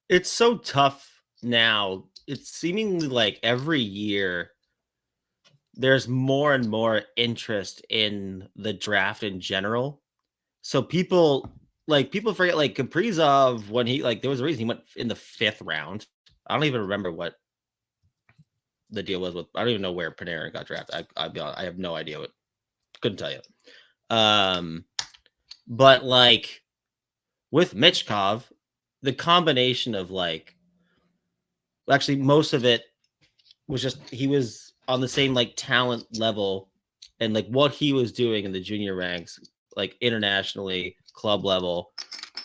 S3: it's so tough now. It's seemingly like every year there's more and more interest in the draft in general. So people forget, like Kaprizov, when there was a reason he went in the 5th round. I don't even remember what the deal was with. I don't even know where Panarin got drafted. I have no idea. Couldn't tell you. But like with Michkov, the combination of actually most of it was just he was on the same like talent level, and like what he was doing in the junior ranks, like internationally, club level,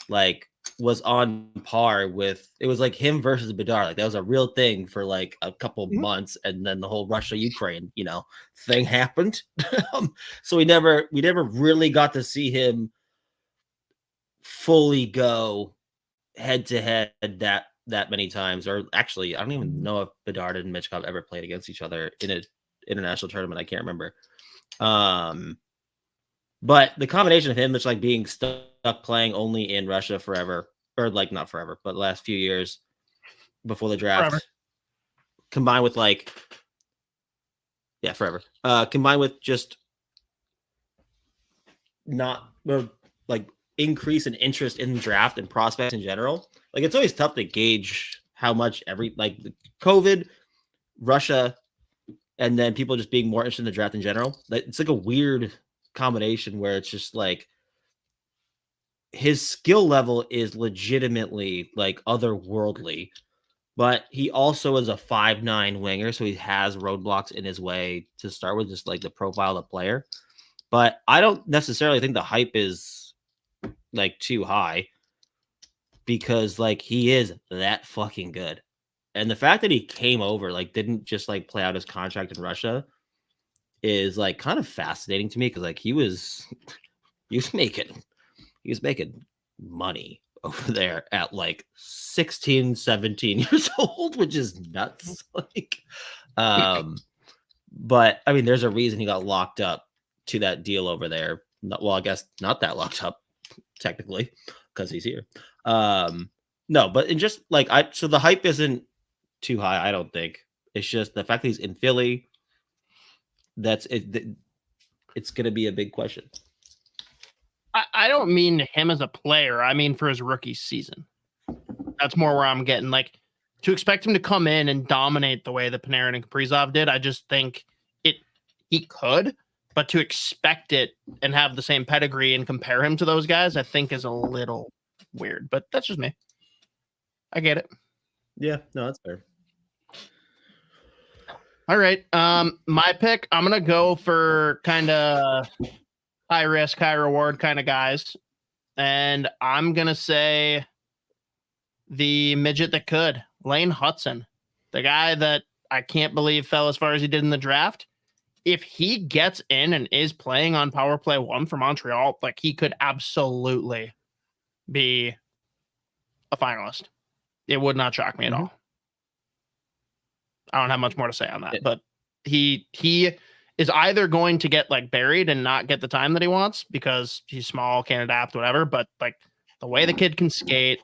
S3: like was on par with, it was like him versus Bedard. Like that was a real thing for like a couple months, and then the whole Russia-Ukraine, thing happened. So we never really got to see him fully go head to head that many times. Or actually, I don't even know if Bedard and Michkov ever played against each other in an international tournament. I can't remember. But the combination of him just like being stuck playing only in Russia forever, or like not forever, but the last few years before the draft, combined with forever. Combined with just not increase in interest in draft and prospects in general. Like it's always tough to gauge how much COVID, Russia, and then people just being more interested in the draft in general. It's like a weird combination where it's just like his skill level is legitimately like otherworldly, but he also is a 5'9" winger, so he has roadblocks in his way to start with, just like the profile of the player. But I don't necessarily think the hype is like too high, because like he is that fucking good. And the fact that he came over, like didn't just like play out his contract in Russia, is like kind of fascinating to me, because like he was making money over there at like 16, 17 years old, which is nuts. But I mean, there's a reason he got locked up to that deal over there. Well, I guess not that locked up technically, because he's here. No, but in just like so the hype isn't too high, I don't think. It's just the fact that he's in Philly. That's it. It's going to be a big question.
S2: I don't mean him as a player. I mean for his rookie season. That's more where I'm getting. Like, to expect him to come in and dominate the way that Panarin and Kaprizov did, I just think he could. But to expect it and have the same pedigree and compare him to those guys, I think is a little weird. But that's just me. I get it.
S3: Yeah, no, that's fair.
S2: All right. My pick, I'm going to go for kind of high risk, high reward kind of guys. And I'm going to say the midget that could, Lane Hutson, the guy that I can't believe fell as far as he did in the draft. If he gets in and is playing on power play 1 for Montreal, like he could absolutely be a finalist. It would not shock me at all. I don't have much more to say on that, but he is either going to get like buried and not get the time that he wants because he's small, can't adapt, whatever. But like the way the kid can skate,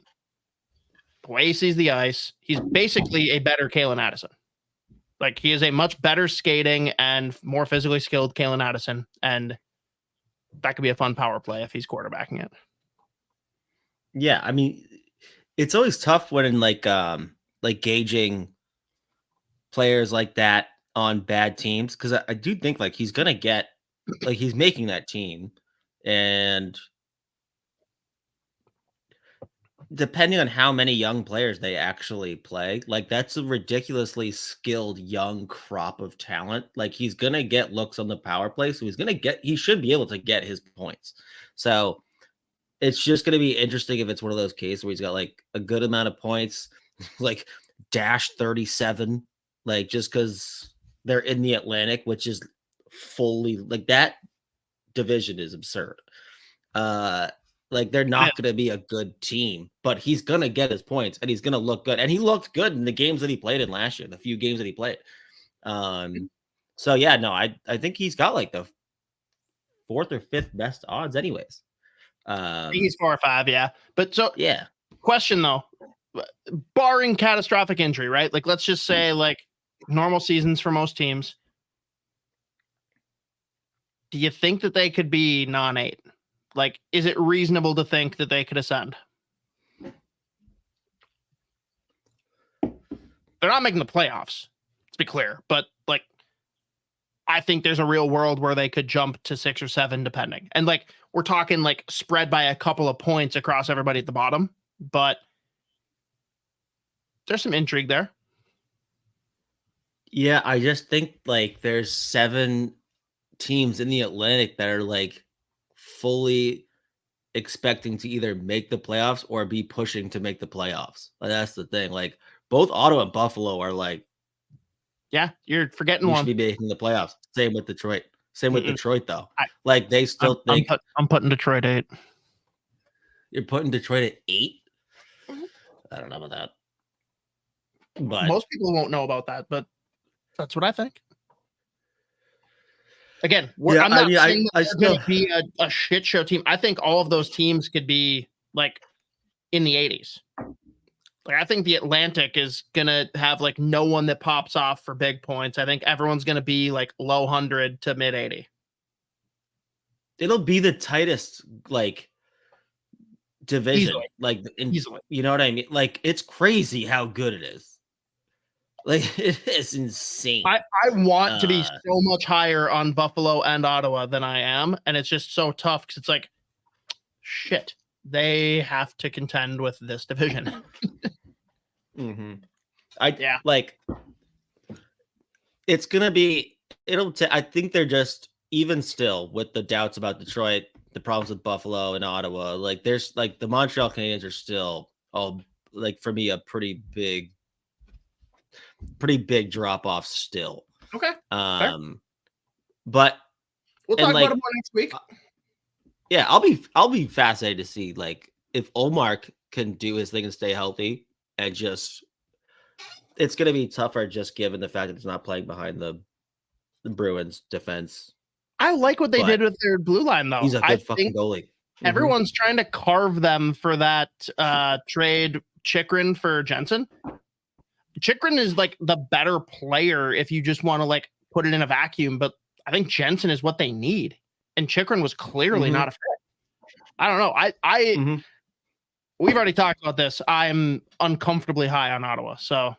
S2: the way he sees the ice, he's basically a better Kalen Addison. Like he is a much better skating and more physically skilled Kalen Addison, and that could be a fun power play if he's quarterbacking it.
S3: Yeah, I mean, it's always tough when like gauging players like that on bad teams, because I do think like he's gonna get like he's making that team, and depending on how many young players they actually play, like that's a ridiculously skilled young crop of talent. Like he's gonna get looks on the power play, so he should be able to get his points. So it's just gonna be interesting if it's one of those cases where he's got like a good amount of points, like dash 37, like just because they're in the Atlantic, which is fully like that division is absurd. Like they're not going to be a good team, but he's going to get his points and he's going to look good. And he looked good in the games that he played in last year, the few games that he played. So yeah, no, I think he's got like the 4th or 5th best odds anyways.
S2: I think he's 4 or 5. Yeah. But so
S3: yeah,
S2: question though, barring catastrophic injury, right? Like, let's just say like normal seasons for most teams. Do you think that they could be non-8? Like, is it reasonable to think that they could ascend? They're not making the playoffs, let's be clear. But, like, I think there's a real world where they could jump to 6 or 7, depending. And, like, we're talking, like, spread by a couple of points across everybody at the bottom. But there's some intrigue there.
S3: Yeah, I just think, like, there's 7 teams in the Atlantic that are, like, fully expecting to either make the playoffs or be pushing to make the playoffs. That's the thing. Like both Ottawa and Buffalo are like,
S2: yeah, you're forgetting one.
S3: Should be making the playoffs. Same with Detroit. Same with Detroit though. Like they still think
S2: I'm putting Detroit 8.
S3: You're putting Detroit at 8. I don't know about that. But
S2: most people won't know about that, but that's what I think. Again, I'm not saying that they're going to be a shit show team. I think all of those teams could be like in the 80s. Like I think the Atlantic is going to have like no one that pops off for big points. I think everyone's going to be like low 100 to mid 80.
S3: It'll be the tightest like division.
S2: Easily.
S3: Like
S2: Easily.
S3: You know what I mean? Like it's crazy how good it is. Like it is insane.
S2: I want to be so much higher on Buffalo and Ottawa than I am, and it's just so tough because it's like, shit, they have to contend with this division.
S3: Like it's gonna be. I think they're just even still with the doubts about Detroit, the problems with Buffalo and Ottawa. Like there's like the Montreal Canadiens are still like for me a pretty big drop off still.
S2: Okay.
S3: But
S2: we'll talk about it more next week.
S3: Yeah, I'll be fascinated to see like if Ullmark can do his thing and stay healthy, and just it's gonna be tougher just given the fact that it's not playing behind the Bruins defense.
S2: I like what they did with their blue line though.
S3: He's a good fucking goalie.
S2: Everyone's trying to carve them for that trade Chychrun for Jensen. Chychrun is like the better player if you just want to like put it in a vacuum, but I think Jensen is what they need. And Chychrun was clearly not a fit. I don't know. We've already talked about this. I'm uncomfortably high on Ottawa. So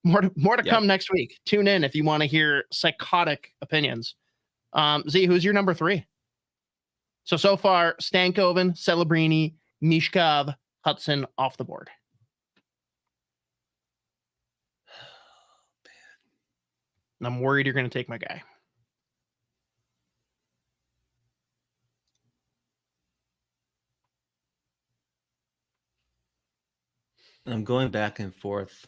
S2: more to come next week. Tune in if you want to hear psychotic opinions. Z, who's your number 3? So far, Stankoven, Celebrini, Mishkov, Hudson off the board. And I'm worried you're going to take my guy.
S3: I'm going back and forth.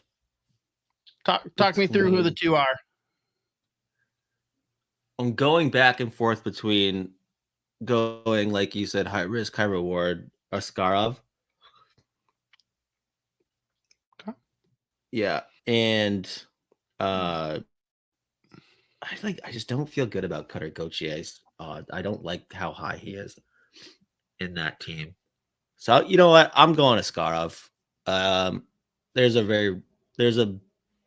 S2: Talk me through who the 2 are.
S3: I'm going back and forth between going, like you said, high risk, high reward, Askarov, Yeah, and I just don't feel good about Cutter Gauthier. I don't like how high he is in that team. So you know what? I'm going Askarov. There's a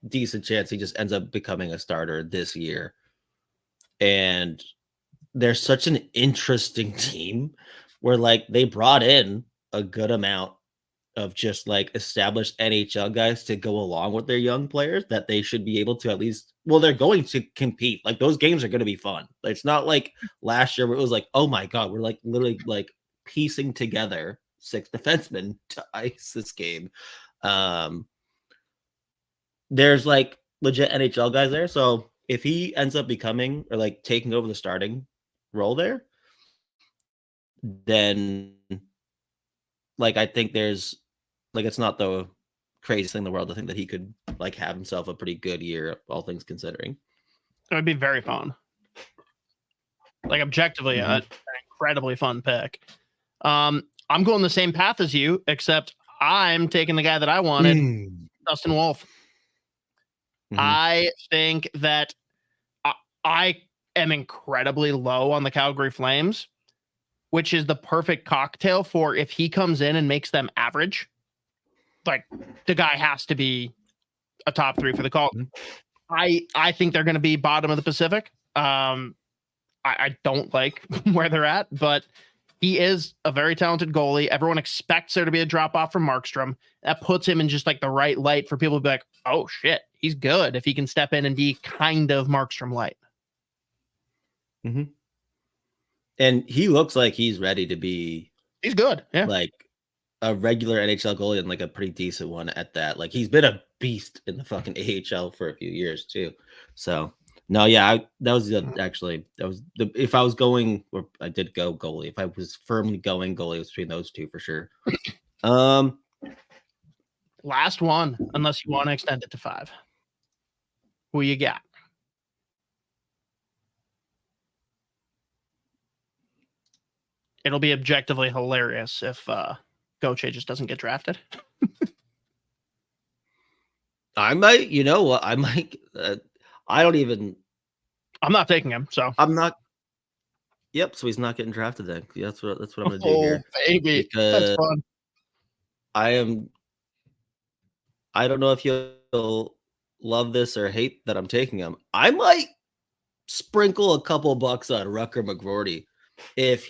S3: decent chance he just ends up becoming a starter this year. And they're such an interesting team where like they brought in a good amount of just like established NHL guys to go along with their young players that they should be able to at least, well, they're going to compete. Like those games are going to be fun. It's not like last year where it was like, oh my God, we're like literally like piecing together 6 defensemen to ice this game. There's like legit NHL guys there. So if he ends up becoming or like taking over the starting role there, then like I think there's like it's not the craziest thing in the world. I think that he could like have himself a pretty good year, all things considering.
S2: It would be very fun. Like objectively, an incredibly fun pick. I'm going the same path as you, except I'm taking the guy that I wanted, Dustin Wolf. I think that I am incredibly low on the Calgary Flames, which is the perfect cocktail for if he comes in and makes them average. Like the guy has to be a top 3 for the call. I think they're going to be bottom of the Pacific. I don't like where they're at, but he is a very talented goalie. Everyone expects there to be a drop off from Markstrom. That puts him in just like the right light for people to be like, oh shit, he's good if he can step in and be kind of Markstrom light.
S3: And he looks like he's ready to be.
S2: He's good. Yeah.
S3: Like a regular NHL goalie and like a pretty decent one at that. Like he's been a beast in the fucking AHL for a few years too. So no, yeah, that was if I was going, or I did go goalie. If I was firmly going goalie, it was between those two for sure.
S2: Last one, unless you want to extend it to 5. Who you got? It'll be objectively hilarious if Gauthier just doesn't get drafted.
S3: I might, you know what? I might. I'm
S2: not taking him, so
S3: I'm not. Yep. So he's not getting drafted then. Yeah, that's what I'm gonna do here.
S2: Baby, that's fun.
S3: I don't know if you'll love this or hate that I'm taking him. I might sprinkle a couple bucks on Rutger McGroarty if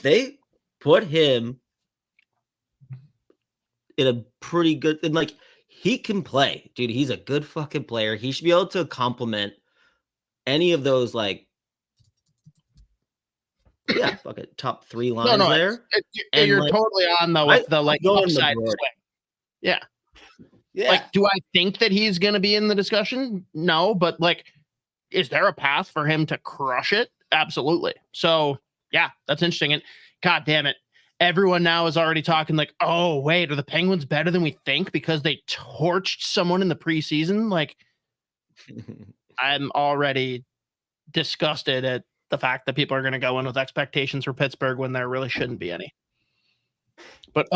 S3: they put him in a pretty good, and like he can play, dude. He's a good fucking player. He should be able to complement any of those, like, yeah, fucking top 3 lines there.
S2: You're like, totally on though with the like upside swing. Yeah. Like, do I think that he's going to be in the discussion? No, but like, is there a path for him to crush it? Absolutely. So yeah, that's interesting. And God damn it, everyone now is already talking like, oh wait, are the Penguins better than we think because they torched someone in the preseason? Like, I'm already disgusted at the fact that people are going to go in with expectations for Pittsburgh when there really shouldn't be any. But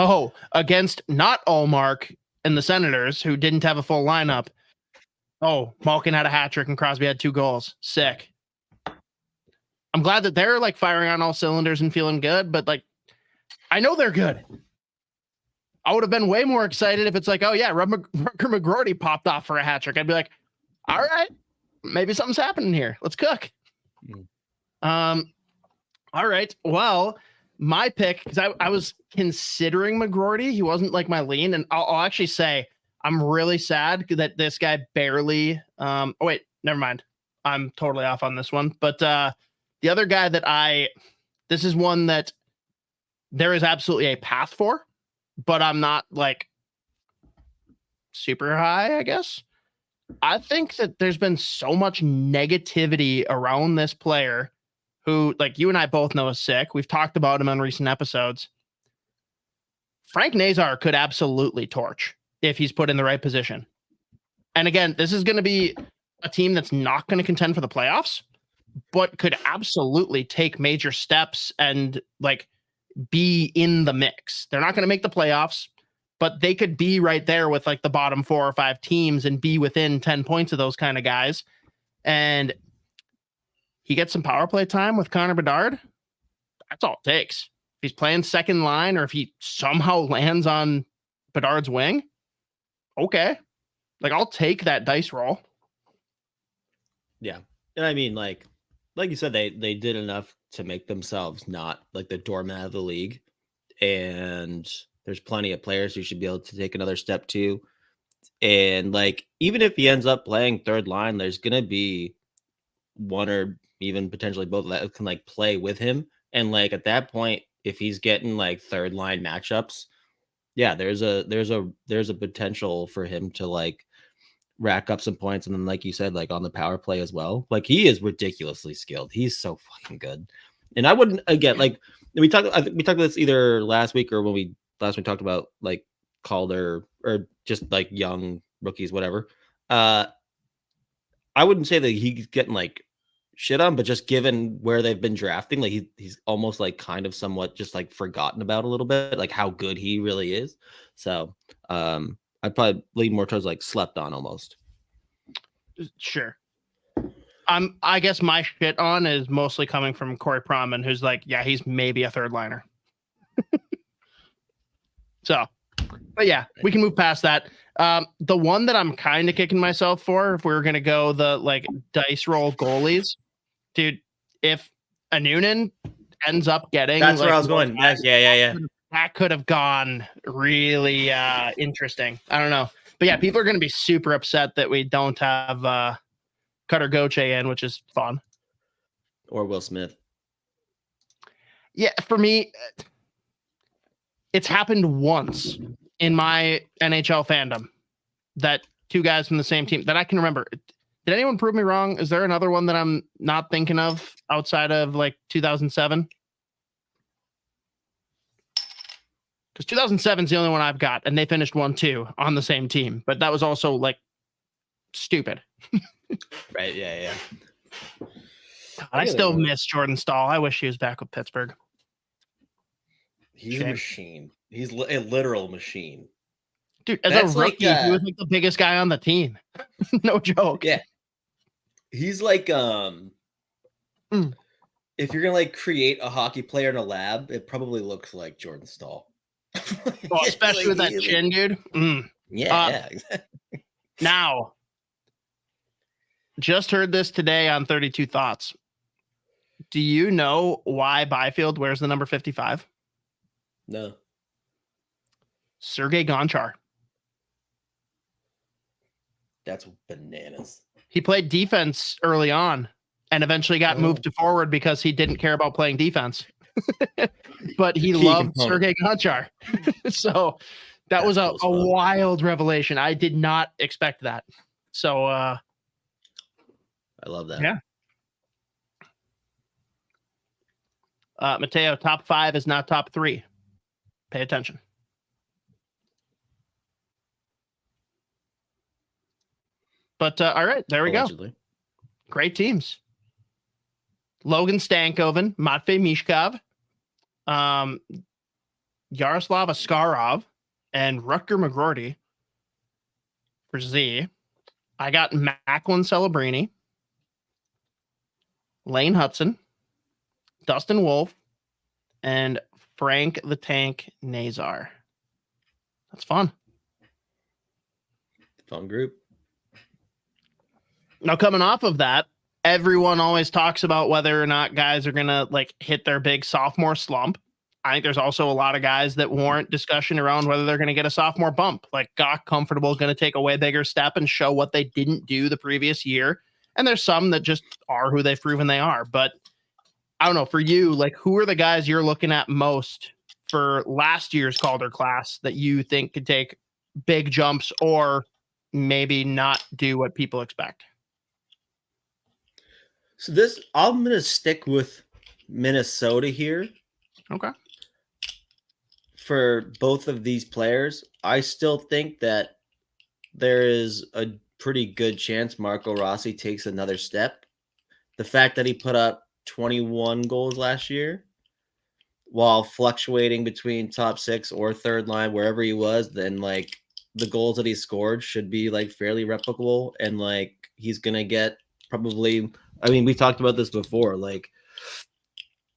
S2: against not Allmark and the Senators, who didn't have a full lineup. Malkin had a hat trick and Crosby had 2 goals. Sick. I'm glad that they're like firing on all cylinders and feeling good, but like, I know they're good. I would have been way more excited if it's like, oh yeah, Rutger McGroarty popped off for a hat trick. I'd be like, all right, maybe something's happening here. Let's cook. All right. Well, my pick, because I was considering McGroarty. He wasn't like my lean, and I'll actually say I'm really sad that this guy barely. Wait, never mind. I'm totally off on this one, but the other guy that this is one that there is absolutely a path for, but I'm not like super high, I guess. I think that there's been so much negativity around this player who, like, you and I both know is sick. We've talked about him on recent episodes. Frank Nazar could absolutely torch if he's put in the right position. And again, this is going to be a team that's not going to contend for the playoffs, but could absolutely take major steps and like be in the mix. They're not going to make the playoffs, but they could be right there with like the bottom 4 or 5 teams and be within 10 points of those kind of guys. And he gets some power play time with Connor Bedard. That's all it takes. If he's playing second line or if he somehow lands on Bedard's wing, okay. Like, I'll take that dice roll.
S3: Yeah. And I mean, like you said, they did enough to make themselves not like the doormat of the league. And there's plenty of players who should be able to take another step too. And like, even if he ends up playing third line, there's going to be one or even potentially both that can like play with him. And like, at that point, if he's getting like third line matchups, yeah, there's a potential for him to like rack up some points. And then, like you said, like on the power play as well, like he is ridiculously skilled. He's so fucking good. And I wouldn't, again, like I think we talked about this either last week or when we talked about like Calder or just like young rookies, whatever. I wouldn't say that he's getting like shit on, but just given where they've been drafting, like he's almost like kind of somewhat just like forgotten about a little bit, like how good he really is. So I'd probably lean more towards like slept on almost.
S2: Sure. I guess my shit on is mostly coming from Corey Proman, who's like, yeah, he's maybe a third liner. So, but yeah, we can move past that. The one that I'm kind of kicking myself for, if we were going to go the like dice roll goalies, dude, if Anunen ends up getting,
S3: that's
S2: like,
S3: where I was going. Yeah.
S2: That could have gone really interesting. I don't know. But yeah, people are going to be super upset that we don't have Cutter Gauthier in, which is fun.
S3: Or Will Smith.
S2: Yeah, for me, it's happened once in my NHL fandom that 2 guys from the same team that I can remember. Did anyone prove me wrong? Is there another one that I'm not thinking of outside of like 2007? Because 2007 is the only one I've got, and they finished 1-2 on the same team. But that was also like stupid.
S3: Right. Yeah.
S2: God, I still miss Jordan Stahl. I wish he was back with Pittsburgh.
S3: He's a machine. He's a literal machine.
S2: Dude, as a rookie, he was like the biggest guy on the team. No joke.
S3: Yeah. He's like, if you're gonna like create a hockey player in a lab, it probably looks like Jordan Stahl.
S2: Well, especially with that chin, dude.
S3: Yeah, exactly.
S2: Now, just heard this today on 32 Thoughts. Do you know why Byfield wears the number 55?
S3: No.
S2: Sergei Gonchar.
S3: That's bananas.
S2: He played defense early on and eventually got moved to forward because he didn't care about playing defense. But he loved Sergei Gonchar. So that was a wild revelation. I did not expect that. So
S3: I love that.
S2: Yeah. Mateo, top 5 is not top 3. Pay attention. But all right, there we go. Great teams. Logan Stankoven, Matvei Mishkov, Yaroslav Askarov, and Rutger McGroarty for Z. I got Macklin Celebrini, Lane Hudson, Dustin Wolf, and Frank the Tank Nazar. That's fun.
S3: Fun group.
S2: Now, coming off of that, everyone always talks about whether or not guys are going to like hit their big sophomore slump. I think there's also a lot of guys that warrant discussion around whether they're going to get a sophomore bump. Like Gok Comfortable is going to take a way bigger step and show what they didn't do the previous year. And there's some that just are who they've proven they are. But I don't know, for you, like who are the guys you're looking at most for last year's Calder class that you think could take big jumps or maybe not do what people expect?
S3: So I'm going to stick with Minnesota here.
S2: Okay.
S3: For both of these players, I still think that there is a pretty good chance Marco Rossi takes another step. The fact that he put up 21 goals last year while fluctuating between top 6 or third line, wherever he was, then like the goals that he scored should be like fairly replicable. And like he's going to get probably, I mean, we've talked about this before, like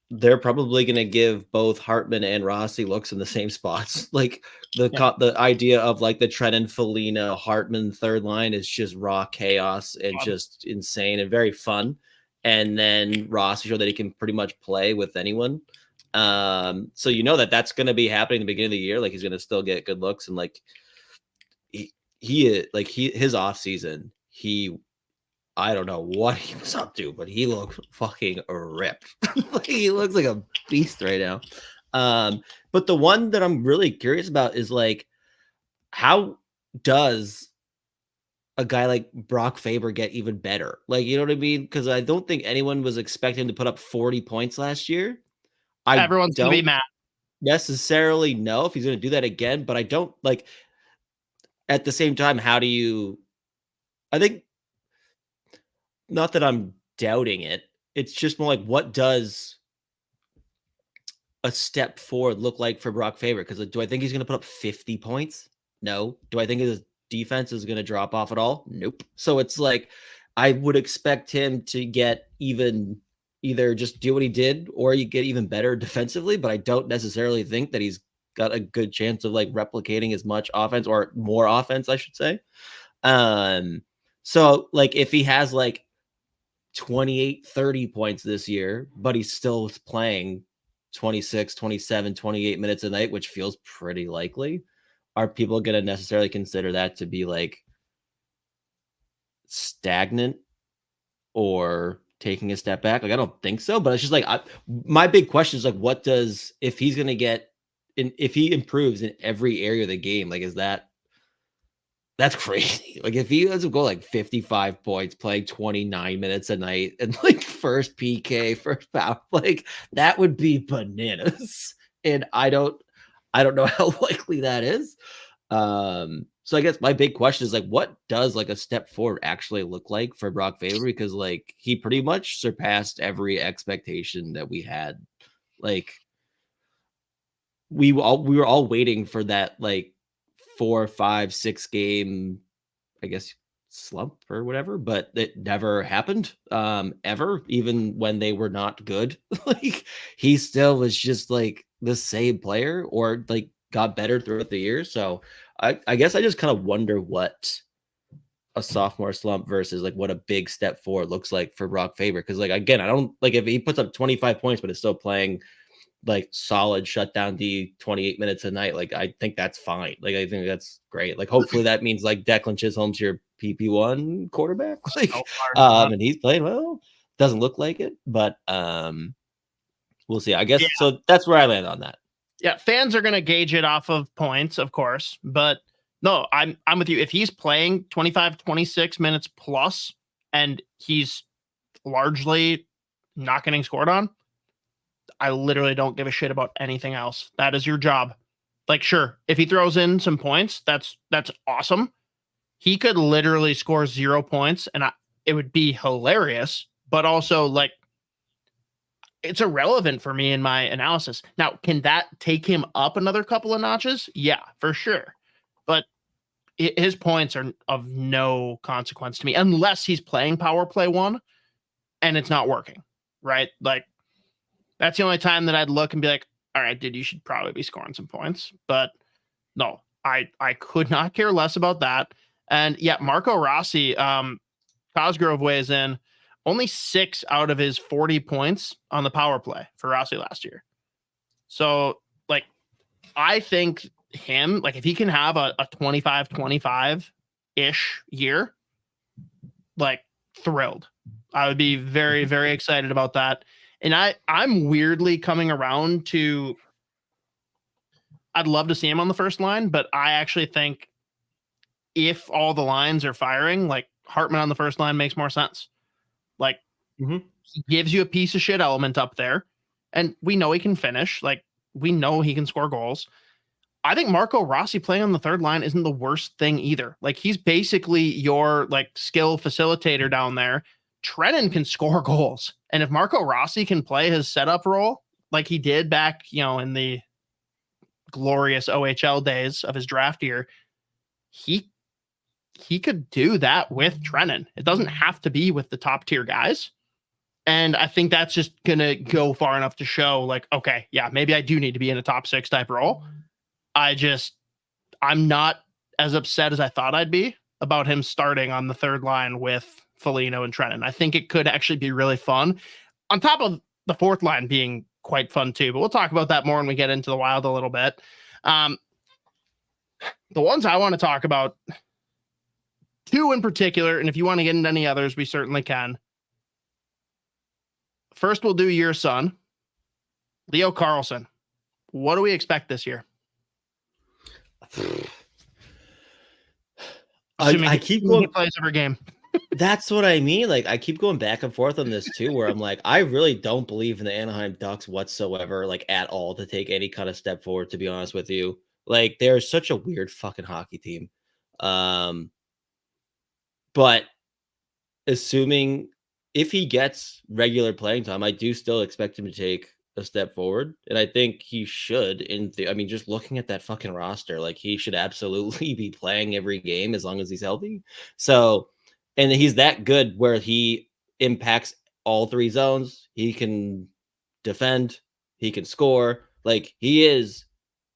S3: they're probably going to give both Hartman and Rossi looks in the same spots. Like the idea of like the Trenton, Foligno, Hartman third line is just raw chaos and just insane and very fun. And then Rossi showed that he can pretty much play with anyone. So you know that that's going to be happening at the beginning of the year. Like he's going to still get good looks, and like his off season, I don't know what he was up to, but he looks fucking ripped. Like, he looks like a beast right now. But the one that I'm really curious about is like, how does a guy like Brock Faber get even better? Like, you know what I mean? Because I don't think anyone was expecting him to put up 40 points last year.
S2: Everyone's going to be mad.
S3: Necessarily know if he's going to do that again, but I don't like at the same time. How do you, I think, not that I'm doubting it. It's just more like, what does a step forward look like for Brock Faber? Because do I think he's going to put up 50 points? No. Do I think his defense is going to drop off at all? Nope. So it's like, I would expect him to get either just do what he did or you get even better defensively, but I don't necessarily think that he's got a good chance of like replicating as much offense or more offense, I should say. So like if he has like 28, 30 points this year, but he's still playing 26, 27, 28 minutes a night, which feels pretty likely, are people going to necessarily consider that to be like stagnant or taking a step back? Like, I don't think so, but it's just like, my big question is like, what does, if he's going to get, if he improves in every area of the game, like, that's crazy. Like, if he doesn't go like 55 points, playing 29 minutes a night, and like first PK, first power, like that would be bananas. And I don't know how likely that is. So I guess my big question is like, what does like a step forward actually look like for Brock Faber? Because like he pretty much surpassed every expectation that we had. Like we were all waiting for that like 4, 5, 6 game, I guess, slump or whatever, but it never happened ever, even when they were not good. Like he still was just like the same player or like got better throughout the year. So I guess I just kind of wonder what a sophomore slump versus like what a big step forward looks like for Brock Faber. Because like, again, I don't like if he puts up 25 points but is still playing like solid shutdown D 28 minutes a night, like I think that's fine. Like I think that's great. Like hopefully that means like Declan Chisholm's your PP1 quarterback. Like and he's playing well. Doesn't look like it, but we'll see. I guess so that's where I land on that.
S2: Yeah, fans are gonna gauge it off of points, of course, but no, I'm with you. If he's playing 25, 26 minutes plus and he's largely not getting scored on, I literally don't give a shit about anything else. That is your job. Like, sure, if he throws in some points, that's awesome. He could literally score 0 points and it would be hilarious, but also like it's irrelevant for me in my analysis. Now, can that take him up another couple of notches? Yeah, for sure. But his points are of no consequence to me unless he's playing power play 1 and it's not working, right? Like, that's the only time that I'd look and be like, all right, dude, you should probably be scoring some points. But no, I could not care less about that. And yeah, Marco Rossi, Cosgrove weighs in, only 6 out of his 40 points on the power play for Rossi last year. So like, I think him, like if he can have a 25-25-ish year, like thrilled. I would be very, very excited about that. And I'm weirdly coming around to, I'd love to see him on the first line, but I actually think if all the lines are firing, like Hartman on the first line makes more sense. Like he gives you a piece of shit element up there, and we know he can finish. Like we know he can score goals. I think Marco Rossi playing on the third line isn't the worst thing either. Like he's basically your like skill facilitator down there. Trenton can score goals. And if Marco Rossi can play his setup role, like he did back, in the glorious OHL days of his draft year, he could do that with Trenin. It doesn't have to be with the top tier guys. And I think that's just going to go far enough to show like, okay, yeah, maybe I do need to be in a top 6 type role. I'm not as upset as I thought I'd be about him starting on the third line with Foligno and Trenin. I think it could actually be really fun, on top of the fourth line being quite fun too, but we'll talk about that more when we get into the Wild a little bit. The ones I want to talk about, 2 in particular, and if you want to get into any others, we certainly can. First, we'll do your son, Leo Carlsson. What do we expect this year?
S1: I keep going.
S2: He plays every game.
S1: That's what I mean. Like, I keep going back and forth on this too, where I'm like, I really don't believe in the Anaheim Ducks whatsoever, like at all, to take any kind of step forward, to be honest with you. Like, they're such a weird fucking hockey team. But assuming if he gets regular playing time, I do still expect him to take a step forward. And I think he should. I mean, just looking at that fucking roster, like, he should absolutely be playing every game as long as he's healthy. So, and he's that good where he impacts all 3 zones. He can defend, he can score. Like, he is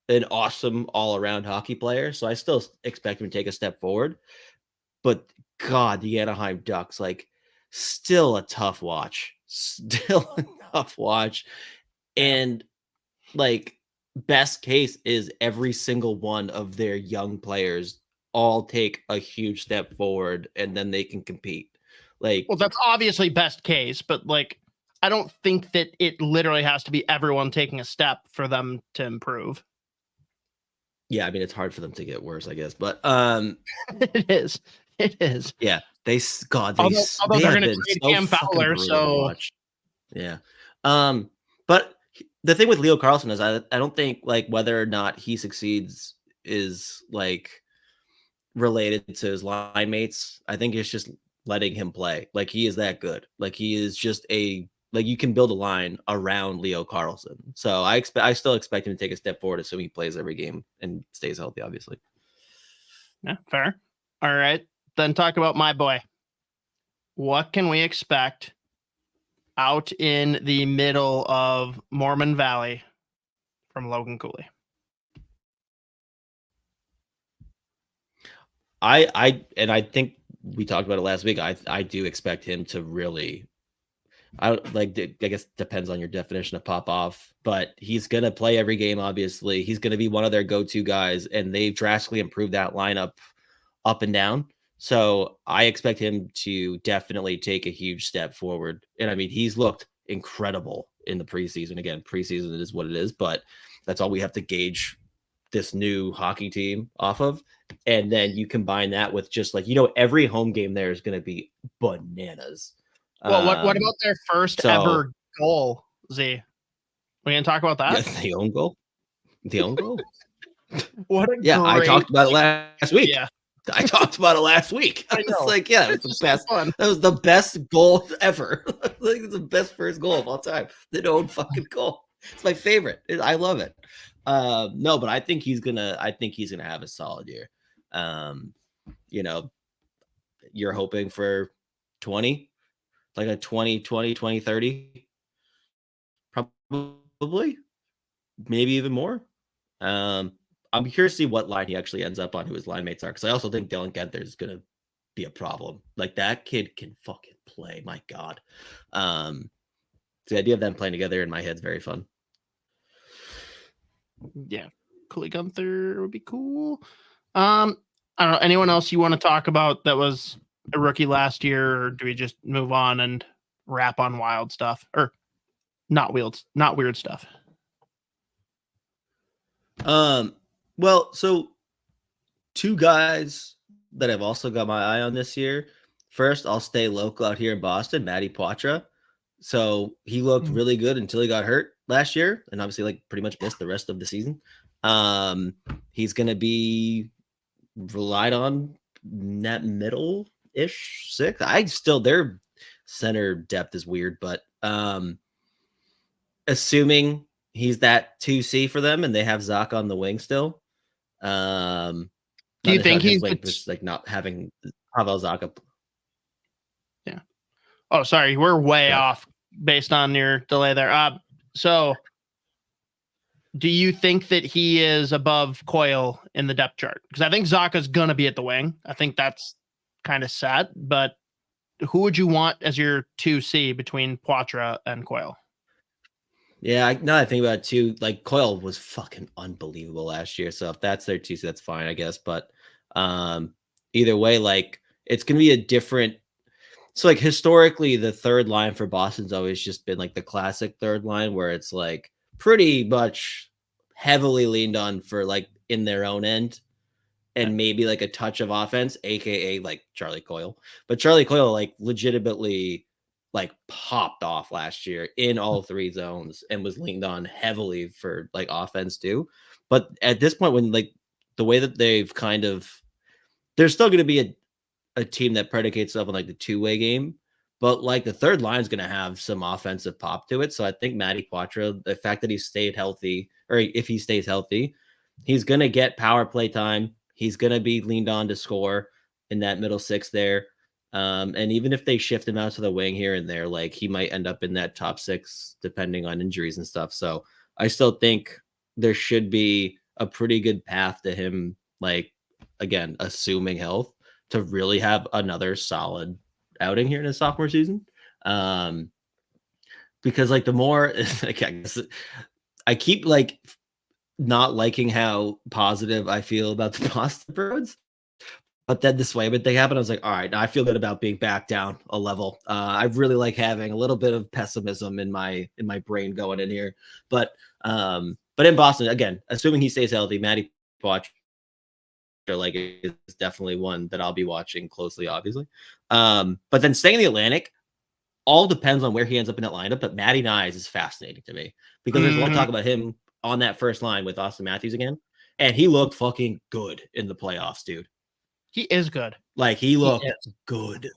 S1: an awesome all-around hockey player. So I still expect him to take a step forward. But God, the Anaheim Ducks, like, still a tough watch. Still a tough watch. And like, best case is every single one of their young players all take a huge step forward and then they can compete. Like,
S2: well, that's obviously best case, but like, I don't think that it literally has to be everyone taking a step for them to improve.
S1: Yeah, I mean, it's hard for them to get worse, I guess, but
S2: it is.
S1: Yeah, although
S2: they're going to trade Cam Fowler, so
S1: yeah. But the thing with Leo Carlsson is I don't think like whether or not he succeeds is like related to his line mates. I think it's just letting him play. Like, he is that good. Like, he is just you can build a line around Leo Carlsson. So I still expect him to take a step forward, assuming he plays every game and stays healthy, obviously.
S2: Yeah, fair. All right. Then talk about my boy. What can we expect out in the middle of Mormon Valley from Logan Cooley?
S1: I think we talked about it last week. I do expect him to really, I guess depends on your definition of pop off, but he's going to play every game. Obviously he's going to be one of their go-to guys, and they've drastically improved that lineup up and down. So I expect him to definitely take a huge step forward. And I mean, he's looked incredible in the preseason. Again, preseason is what it is, but that's all we have to gauge this new hockey team off of. And then you combine that with just like, every home game there is going to be bananas.
S2: Well, what about their first ever goal, Z? We going to talk about that?
S1: Yeah, the own goal?
S2: What a
S1: I talked about it last week.
S2: Yeah.
S1: I talked about it last week. It's like, yeah, it was the best.
S2: Fun.
S1: That was the best goal ever. Like, it's the best first goal of all time. The own fucking goal. It's my favorite. I love it. No, but I think he's gonna have a solid year. You're hoping for 20, like a 20, 30, probably, maybe even more. I'm curious to see what line he actually ends up on, who his line mates are, because I also think Dylan Guenther is going to be a problem. Like, that kid can fucking play. My God. The idea of them playing together in my head is very fun.
S2: Yeah. Cooley Guenther would be cool. I don't know. Anyone else you want to talk about that was a rookie last year, or do we just move on and wrap on wild stuff, or not weird stuff?
S1: Well, so 2 guys that I've also got my eye on this year. First, I'll stay local out here in Boston, Matty Poitras. So he looked really good until he got hurt last year, and obviously like pretty much missed the rest of the season. He's going to be relied on net middle-ish 6. Their center depth is weird, but
S3: assuming he's that 2C for them and they have Zach on the wing still.
S2: Do you think he's
S3: just like not having Pavel Zacha?
S2: Yeah. Oh, sorry, we're way off based on your delay there. So do you think that he is above Coyle in the depth chart? Because I think Zacha's gonna be at the wing. I think that's kind of set, but who would you want as your 2C between Poitras and Coyle?
S3: Yeah, now I think about it too. Like Coyle was fucking unbelievable last year. So if that's their 2C, that's fine, I guess. But either way, like it's gonna be a different. So like historically, the third line for Boston's always just been like the classic third line where it's like pretty much heavily leaned on for like in their own end and maybe like a touch of offense, aka like Charlie Coyle. But Charlie Coyle like legitimately like popped off last year in all three zones and was leaned on heavily for like offense too. But at this point, when like the way that they've kind of, there's still going to be a team that predicates itself on like the two-way game, but like the third line is going to have some offensive pop to it. So I think Matty Poitras, the fact that he stayed healthy, or if he stays healthy, he's going to get power play time. He's going to be leaned on to score in that middle six there. And even if they shift him out to the wing here and there, like he might end up in that top six, depending on injuries and stuff. So I still think there should be a pretty good path to him, like, again, assuming health, to really have another solid outing here in his sophomore season. Because like the more, like, I keep like not liking how positive I feel about the Boston Bruins. But then this way, but they happened. I was like, all right, now I feel good about being back down a level. I really like having a little bit of pessimism in my brain going in here. But in Boston, again, assuming he stays healthy, Matty Poitras like is definitely one that I'll be watching closely, obviously. But then staying in the Atlantic, all depends on where he ends up in that lineup. But Matty Nyes is fascinating to me because there's one talk about him on that first line with Austin Matthews again, and he looked fucking good in the playoffs, dude.
S2: He is good.
S3: Like he looked good.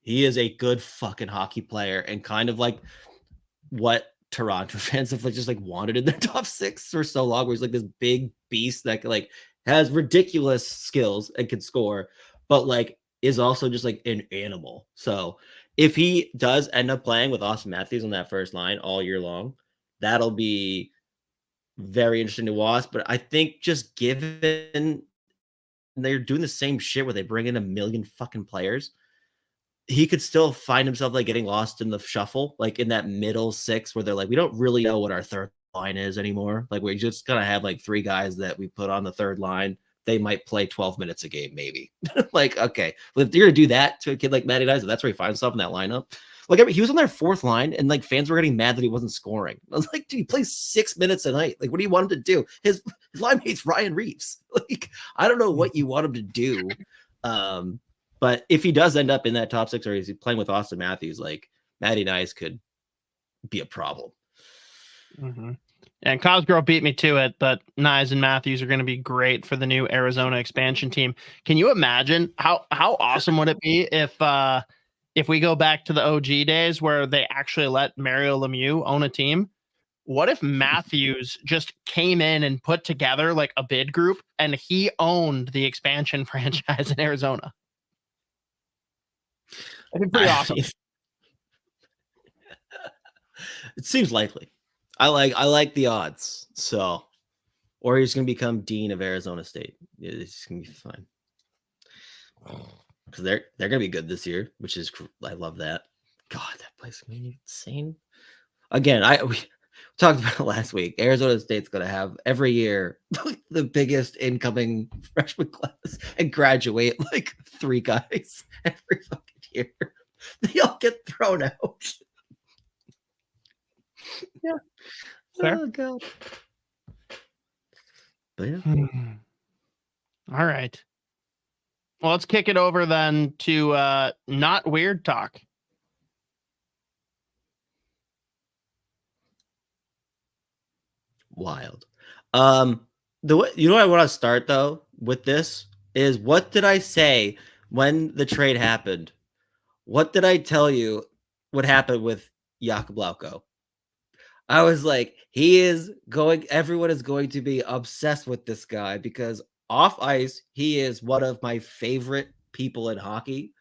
S3: He is a good fucking hockey player, and kind of like what Toronto fans have like just like wanted in their top six for so long, where he's like this big beast that like has ridiculous skills and can score, but like is also just like an animal. So if he does end up playing with Austin Matthews on that first line all year long, that'll be very interesting to watch. But I think just given they're doing the same shit where they bring in a million fucking players, he could still find himself like getting lost in the shuffle, like in that middle six where they're like, we don't really know what our third line is anymore. Like we're just gonna have like three guys that we put on the third line. They might play 12 minutes a game, maybe. Like, okay, well, if you're gonna do that to a kid like Matty Nyes, that's where he finds himself in that lineup. Like, I mean, he was on their fourth line, and like fans were getting mad that he wasn't scoring. I was like, dude, he plays 6 minutes a night. Like, what do you want him to do? His line mate's Ryan Reeves. Like, I don't know what you want him to do. But if he does end up in that top six, or is he playing with Austin Matthews, like Matty Nyes could be a problem.
S2: And Cosgrove beat me to it, but Nyes and Matthews are going to be great for the new Arizona expansion team. Can you imagine how awesome would it be if we go back to the OG days where they actually let Mario Lemieux own a team? What if Matthews just came in and put together like a bid group and he owned the expansion franchise in Arizona? That'd be pretty awesome.
S3: It seems likely. I like the odds. So, or he's going to become dean of Arizona State. It's going to be fine. Because they're going to be good this year, which is, I love that. God, that place is going to be insane. Again, we talked about it last week. Arizona State's going to have every year the biggest incoming freshman class and graduate like 3 guys every fucking year. They all get thrown out.
S2: Yeah. Fair.
S3: Oh, God. But yeah.
S2: All right. Well, let's kick it over then to not weird talk.
S3: Wild. You know what I want to start though with this is, what did I say when the trade happened? What did I tell you what happened with Jakub Lauko? I was like, everyone is going to be obsessed with this guy because off ice, he is one of my favorite people in hockey.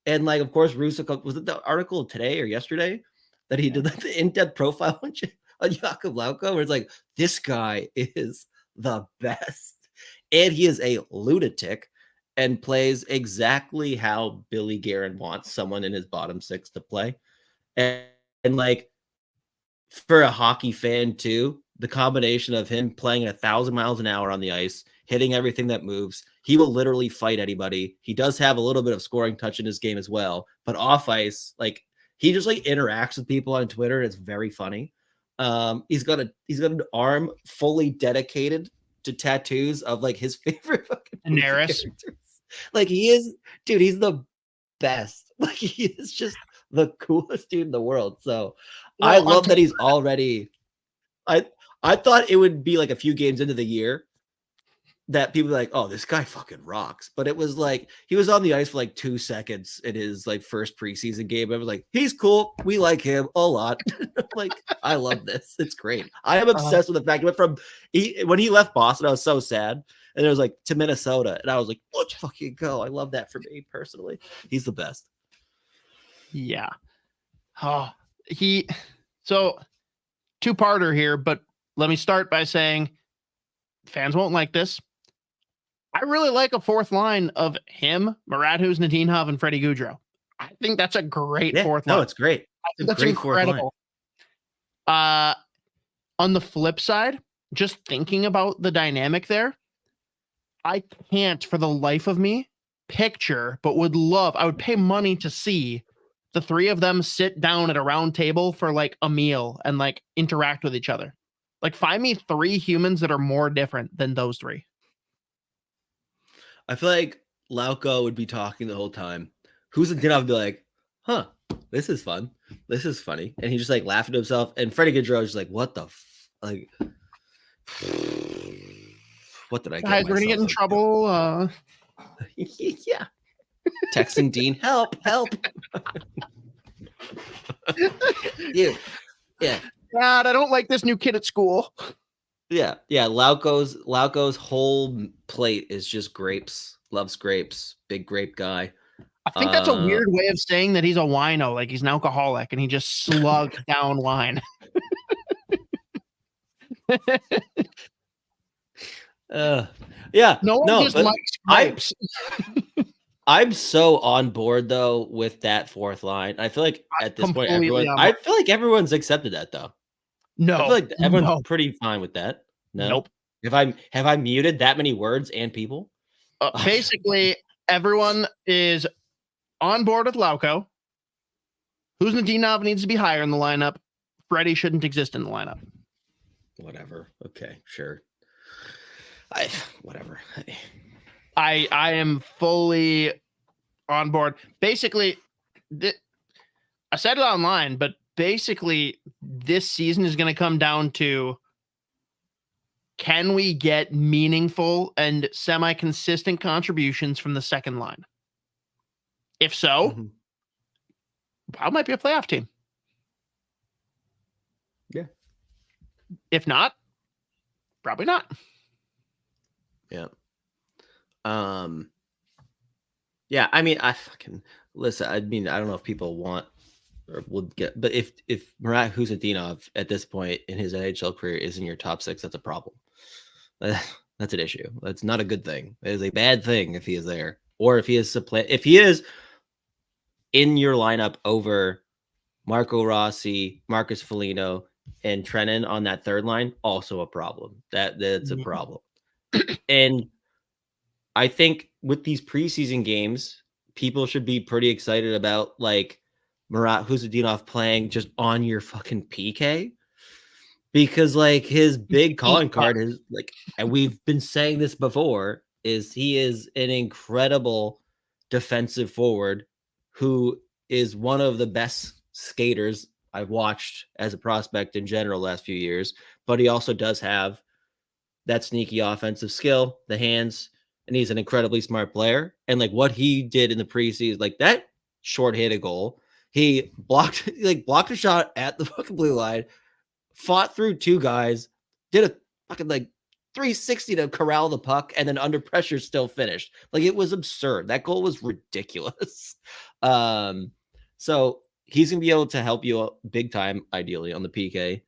S3: And like, of course, Russo, was it the article today or yesterday that he did the in-depth profile on Jakub Lauko, where it's like, this guy is the best. And he is a lunatic and plays exactly how Billy Guerin wants someone in his bottom six to play. And like, for a hockey fan too, the combination of him playing 1,000 miles an hour on the ice, hitting everything that moves, he will literally fight anybody. He does have a little bit of scoring touch in his game as well, but off ice, like he just like interacts with people on Twitter. And it's very funny. He's got an arm fully dedicated to tattoos of like his favorite fucking
S2: Daenerys.
S3: Like he is, dude, he's the best. Like he is just the coolest dude in the world. So I love that he's already. I thought it would be like a few games into the year that people were like, oh, this guy fucking rocks. But it was like he was on the ice for like 2 seconds in his like first preseason game. I was like, he's cool. We like him a lot. Like, I love this. It's great. I am obsessed with the fact he went from when he left Boston, I was so sad. And it was like to Minnesota. And I was like, let's fucking go. I love that for me personally. He's the best.
S2: Yeah. Oh, so two-parter here, but let me start by saying fans won't like this. I really like a fourth line of him, Murat Huznadinov, and Freddie Gaudreau. I think that's a great fourth line.
S3: No, it's great.
S2: I think that's incredible. On the flip side, just thinking about the dynamic there, I can't for the life of me picture, but I would pay money to see the three of them sit down at a round table for like a meal and like interact with each other. Like find me 3 humans that are more different than those 3.
S3: I feel like Lauko would be talking the whole time. Huznadinov would be like, huh, this is fun. This is funny. And he just like laughing to himself. And Freddie Gaudreau is just like, what the like what did I get?
S2: Guys, we're gonna get in trouble.
S3: Yeah. Texting Dean, help. Yeah.
S2: God, I don't like this new kid at school.
S3: Yeah. Lauko's whole plate is just grapes. Loves grapes. Big grape guy.
S2: I think that's a weird way of saying that he's a wino, like he's an alcoholic and he just slugged down wine.
S3: Yeah.
S2: No one just likes grapes.
S3: I'm so on board though with that fourth line. I feel like at this point, everyone's accepted that though.
S2: No,
S3: I feel like everyone's pretty fine with that. No?
S2: Nope.
S3: Have I muted that many words and people?
S2: Basically, everyone is on board with Lauko. Huznadinov needs to be higher in the lineup. Freddie shouldn't exist in the lineup.
S3: Whatever. Okay, sure. Whatever.
S2: I am fully on board. Basically, I said it online, but basically this season is going to come down to, can we get meaningful and semi-consistent contributions from the second line? If so, Wild might be a playoff team.
S3: Yeah.
S2: If not, probably not.
S3: Yeah. Yeah, I mean, I fucking listen. I mean, I don't know if people want or would get, but if Murat Huznadinov at this point in his NHL career is in your top 6, that's a problem. That's an issue. That's not a good thing. It is a bad thing if he is there, or if he is in your lineup over Marco Rossi, Marcus Foligno, and Trennan on that third line. Also a problem. That's a problem. And I think with these preseason games, people should be pretty excited about like Murat Huznadinov playing just on your fucking PK, because like his big calling card is like, and we've been saying this before, is he is an incredible defensive forward who is one of the best skaters I've watched as a prospect in general last few years, but he also does have that sneaky offensive skill, the hands, and he's an incredibly smart player. And like what he did in the preseason, like that short-handed goal, he blocked a shot at the fucking blue line, fought through two guys, did a fucking like 360 to corral the puck, and then under pressure still finished. Like, it was absurd. That goal was ridiculous. So he's gonna be able to help you out big time, ideally on the PK.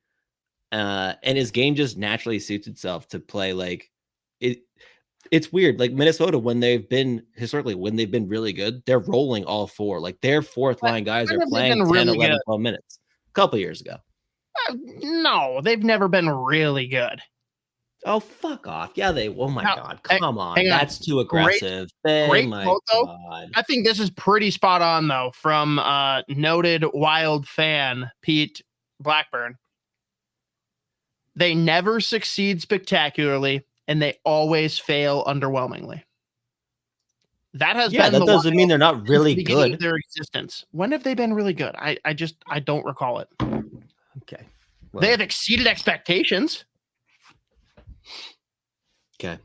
S3: And his game just naturally suits itself to play like it. It's weird. Like Minnesota, when they've been really good, they're rolling all four. Like their fourth line guys are playing 10,
S2: really
S3: 11, 12 minutes. A couple years ago.
S2: No, they've never been really good.
S3: Oh, fuck off. Yeah, oh my God. Come on.
S2: hang on.
S3: That's too aggressive.
S2: Great
S3: my
S2: quote, though.
S3: God.
S2: I think this is pretty spot on, though, from noted Wild fan Pete Blackburn. They never succeed spectacularly, and they always fail underwhelmingly. That has been
S3: that doesn't mean they're not really good.
S2: Of their existence. When have they been really good? I don't recall it.
S3: Okay.
S2: Well, they have exceeded expectations.
S3: Okay.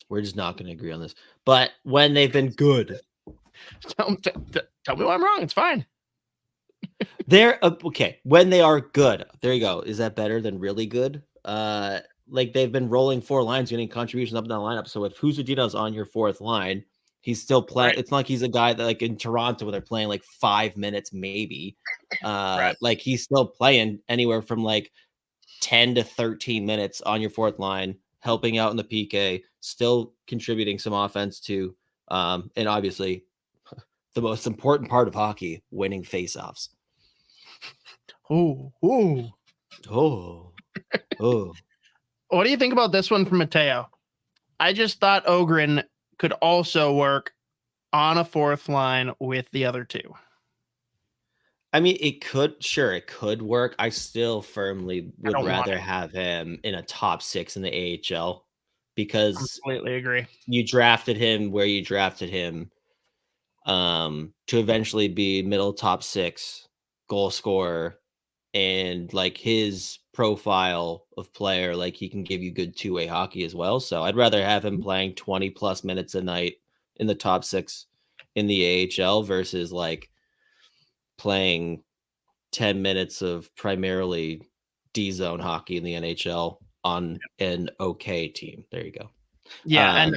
S3: We're just not going to agree on this. But when they've been good.
S2: Tell me why I'm wrong. It's fine.
S3: They're okay. When they are good. There you go. Is that better than really good? Like they've been rolling four lines, getting contributions up in that lineup. So if Judd'z on your fourth line, he's still playing. Right. It's not like he's a guy that like in Toronto where they're playing like 5 minutes, maybe. Right. Like he's still playing anywhere from like 10 to 13 minutes on your fourth line, helping out in the PK, still contributing some offense to, and obviously the most important part of hockey, winning faceoffs.
S2: Oh. What do you think about this one from Mateo? I just thought Ogren could also work on a fourth line with the other two.
S3: I mean, it could work. I still firmly would rather have him in a top 6 in the AHL because
S2: I completely agree.
S3: You drafted him where you drafted him to eventually be middle top 6 goal scorer, and like his profile of player, like he can give you good two-way hockey as well. So I'd rather have him playing 20 plus minutes a night in the top 6 in the AHL versus like playing 10 minutes of primarily D-zone hockey in the NHL on an okay team. There you go.
S2: Yeah, and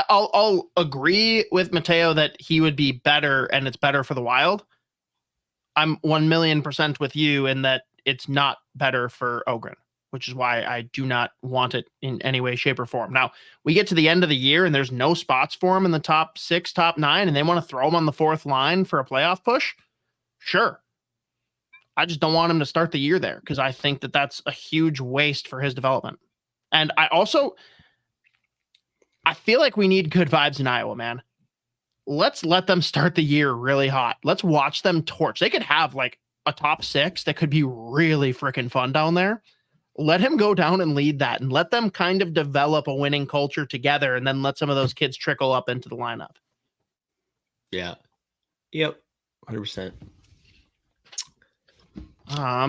S2: I'll agree with Mateo that he would be better, and it's better for the Wild. I'm 1,000,000% with you in that it's not better for Ogren, which is why I do not want it in any way, shape, or form. Now, we get to the end of the year, and there's no spots for him in the top 6, top 9, and they want to throw him on the fourth line for a playoff push. Sure. I just don't want him to start the year there because I think that that's a huge waste for his development. And I feel like we need good vibes in Iowa, man. Let's let them start the year really hot. Let's watch them torch. They could have like a top 6 that could be really freaking fun down there. Let him go down and lead that and let them kind of develop a winning culture together, and then let some of those kids trickle up into the lineup.
S3: Yeah. Yep. 100%.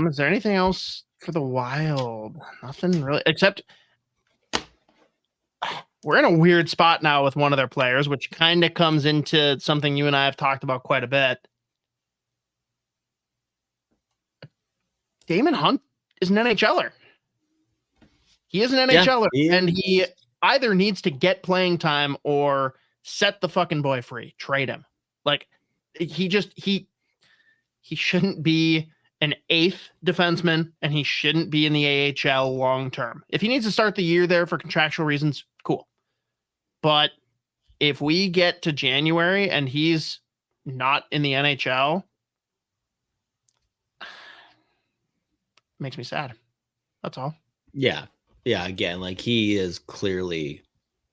S2: Is there anything else for the Wild? Nothing really, except we're in a weird spot now with one of their players, which kind of comes into something you and I have talked about quite a bit. Damon Hunt is an NHLer. He is an NHLer, and he either needs to get playing time or set the fucking boy free. Trade him. Like he shouldn't be an 8th defenseman, and he shouldn't be in the AHL long term. If he needs to start the year there for contractual reasons, cool. But if we get to January and he's not in the NHL, makes me sad. That's all.
S3: Yeah. Yeah. Again, like he is clearly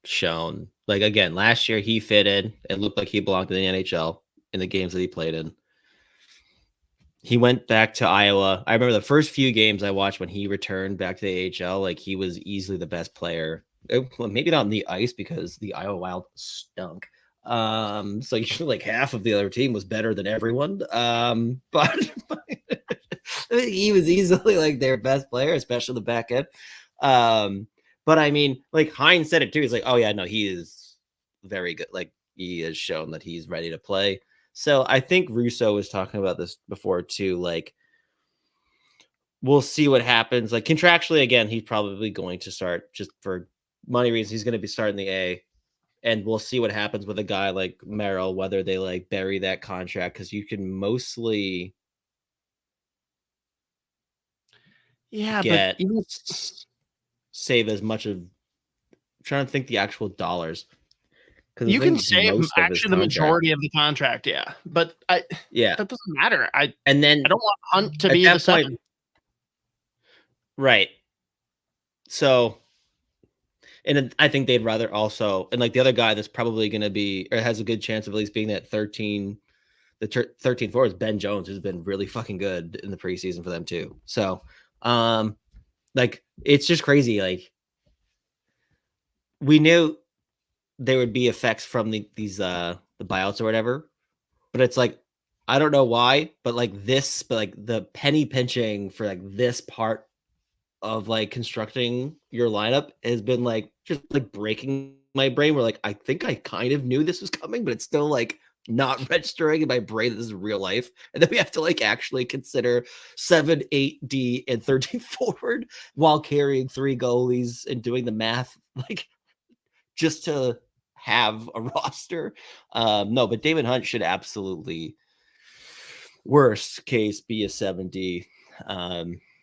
S3: shown, like, again, last year he fit in. It looked like he belonged in the NHL in the games that he played in. He went back to Iowa. I remember the first few games I watched when he returned back to the AHL, like he was easily the best player. Well, maybe not on the ice because the Iowa Wild stunk. So usually like half of the other team was better than everyone. But he was easily like their best player, especially the back end. But I mean, like Hines said it too. He's like, oh yeah, no, he is very good. Like he has shown that he's ready to play. So I think Russo was talking about this before too. Like we'll see what happens. Like contractually, again, he's probably going to start just for money reasons. He's going to be starting the A, and we'll see what happens with a guy like Merrill, whether they like bury that contract, because you can mostly get save as much of. I'm trying to think the actual dollars.
S2: You can save actually the majority of the contract, yeah. But that doesn't matter. I don't want Hunt to be the seven.
S3: Right. So, and I think they'd rather also, and like the other guy that's probably going to be, or has a good chance of at least being that 13 forward is Ben Jones, who's been really fucking good in the preseason for them too. So, like it's just crazy. Like we knew there would be effects from the buyouts or whatever, but it's like I don't know why, but like the penny pinching for like this part of like constructing your lineup has been like just like breaking my brain. Where like I think I kind of knew this was coming, but it's still like not registering in my brain that this is real life. And then we have to like actually consider 7, 8D and 13 forward while carrying 3 goalies and doing the math like just to have a roster. No, but David Hunt should absolutely worst case be a 7D.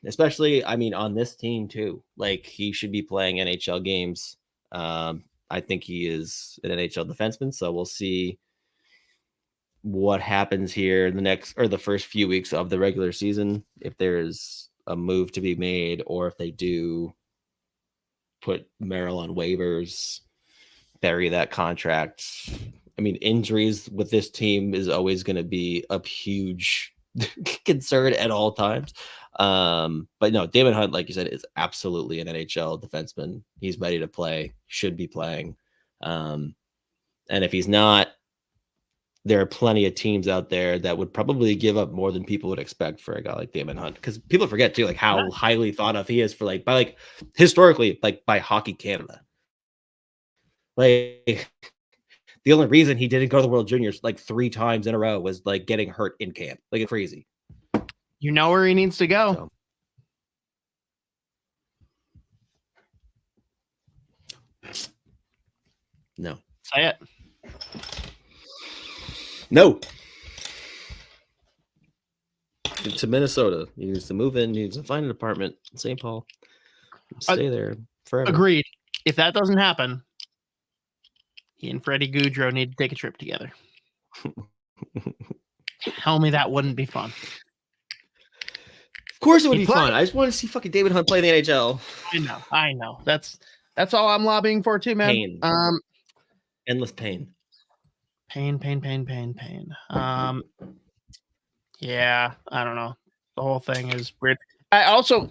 S3: Especially, I mean, on this team too. Like he should be playing NHL games. I think he is an NHL defenseman, so we'll see what happens here in the first few weeks of the regular season. If there's a move to be made, or if they do put Merrill on waivers, bury that contract. I mean, injuries with this team is always going to be a huge concern at all times. But no, David Hunt, like you said, is absolutely an NHL defenseman. He's ready to play, should be playing. And if he's not, there are plenty of teams out there that would probably give up more than people would expect for a guy like David Hunt. Because people forget too, like how highly thought of he is for historically, by Hockey Canada. Like the only reason he didn't go to the World Juniors like 3 times in a row was like getting hurt in camp. Like it's crazy.
S2: You know where he needs to go.
S3: So. No.
S2: Say it.
S3: No. To Minnesota. He needs to move in. He needs to find an apartment in St. Paul. Stay there forever.
S2: Agreed. If that doesn't happen, he and Freddie Gaudreau need to take a trip together. Tell me that wouldn't be fun.
S3: Of course it would be fun. I just want to see fucking David Hunt play in the NHL.
S2: I know. That's all I'm lobbying for too, man.
S3: Pain. Endless pain.
S2: Pain. Yeah, I don't know. The whole thing is weird. I also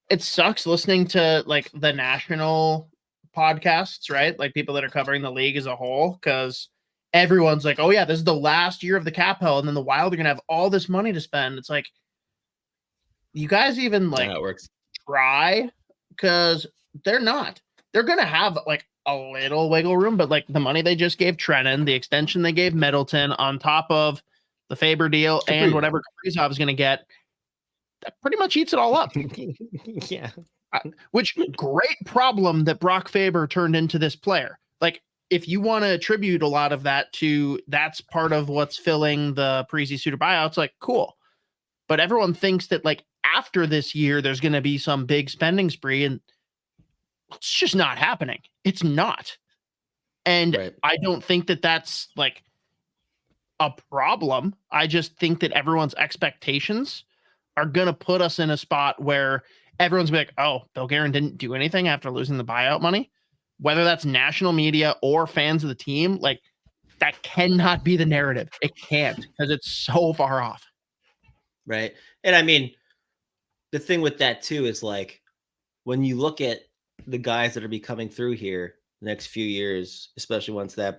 S2: it sucks listening to like the national podcasts, right? Like people that are covering the league as a whole, because everyone's like, oh yeah, this is the last year of the cap hell, and then the Wild are gonna have all this money to spend. It's like, you guys even try? Because they're not. They're gonna have like a little wiggle room, but like the money they just gave Trennan, the extension they gave Middleton, on top of the Faber deal and whatever Kaprizov is gonna get, that pretty much eats it all up.
S3: Yeah.
S2: Which great problem that Brock Faber turned into this player. Like, if you want to attribute a lot of that to that's part of what's filling the Parise Suter buyouts, like cool. But everyone thinks that like after this year, there's going to be some big spending spree, and it's just not happening. It's not. And I don't think that that's like a problem. I just think that everyone's expectations are going to put us in a spot where everyone's like, oh, Bill Guerin didn't do anything after losing the buyout money. Whether that's national media or fans of the team, like that cannot be the narrative. It can't, because it's so far off.
S3: Right. And I mean, the thing with that too is like when you look at the guys that are be coming through here the next few years, especially once those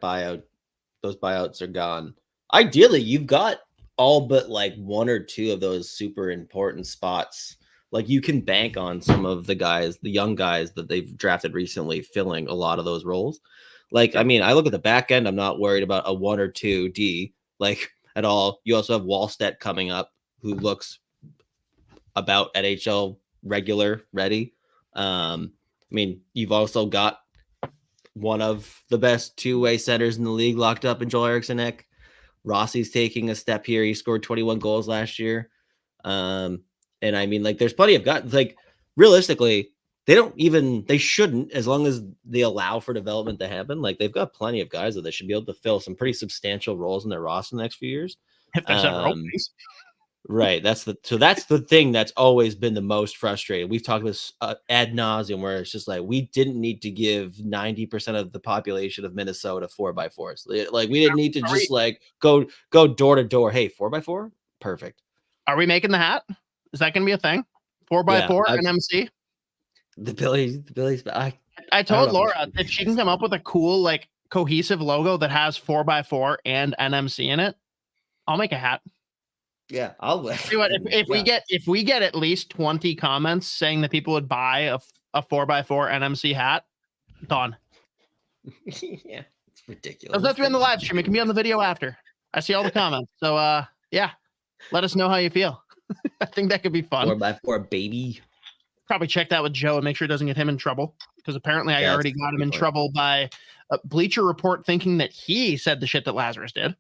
S3: buyouts are gone, ideally you've got all but like 1 or 2 of those super important spots. Like you can bank on some of the guys, the young guys that they've drafted recently, filling a lot of those roles. Like, I mean, I look at the back end, I'm not worried about a 1 or 2 D like at all. You also have Wallstedt coming up, who looks about NHL regular ready. I mean, you've also got one of the best two-way centers in the league locked up in Joel Eriksson. Rossi's taking a step here. He scored 21 goals last year. And I mean, like, there's plenty of guys. Like, realistically, they shouldn't, as long as they allow for development to happen. Like, they've got plenty of guys that they should be able to fill some pretty substantial roles in their roster in the next few years.
S2: If there's ever openings.
S3: Right. That's the thing that's always been the most frustrating. We've talked this ad nauseum, where it's just like, we didn't need to give 90% of the population of Minnesota 4x4s. Like, we didn't need to just like go door to door. Hey, 4x4, perfect.
S2: Are we making the hat? Is that going to be a thing? 4x4 and MC.
S3: The Billy's.
S2: I told Laura if she can come up with a cool, like, cohesive logo that has 4x4 and NMC in it, I'll make a hat.
S3: Yeah, I'll
S2: see what if we get at least 20 comments saying that people would buy a 4x4 NMC hat, done.
S3: Yeah, it's ridiculous.
S2: That's in the live stream. It can be on the video after. I see all the comments. So yeah, let us know how you feel. I think that could be fun.
S3: 4x4, baby.
S2: Probably check that with Joe and make sure it doesn't get him in trouble, because apparently I already got him in trouble by a Bleacher Report thinking that he said the shit that Lazarus did.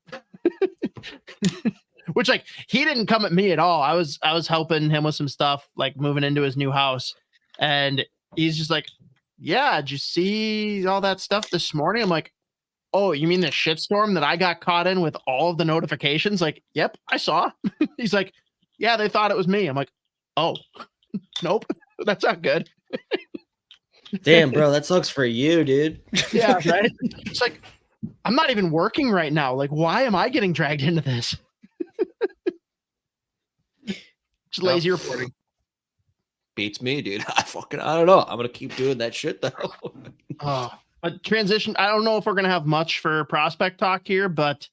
S2: Which, like, he didn't come at me at all. I was helping him with some stuff, like moving into his new house, and he's just like, "Yeah, did you see all that stuff this morning?" I'm like, "Oh, you mean the shitstorm that I got caught in with all of the notifications?" Like, "Yep, I saw." He's like, "Yeah, they thought it was me." I'm like, "Oh, nope, that's not good."
S3: Damn, bro, that sucks for you, dude.
S2: Yeah, right. It's like, I'm not even working right now. Like, why am I getting dragged into this? Just lazy reporting.
S3: Beats me, dude. I don't know. I'm gonna keep doing that shit though.
S2: But transition. I don't know if we're gonna have much for prospect talk here, but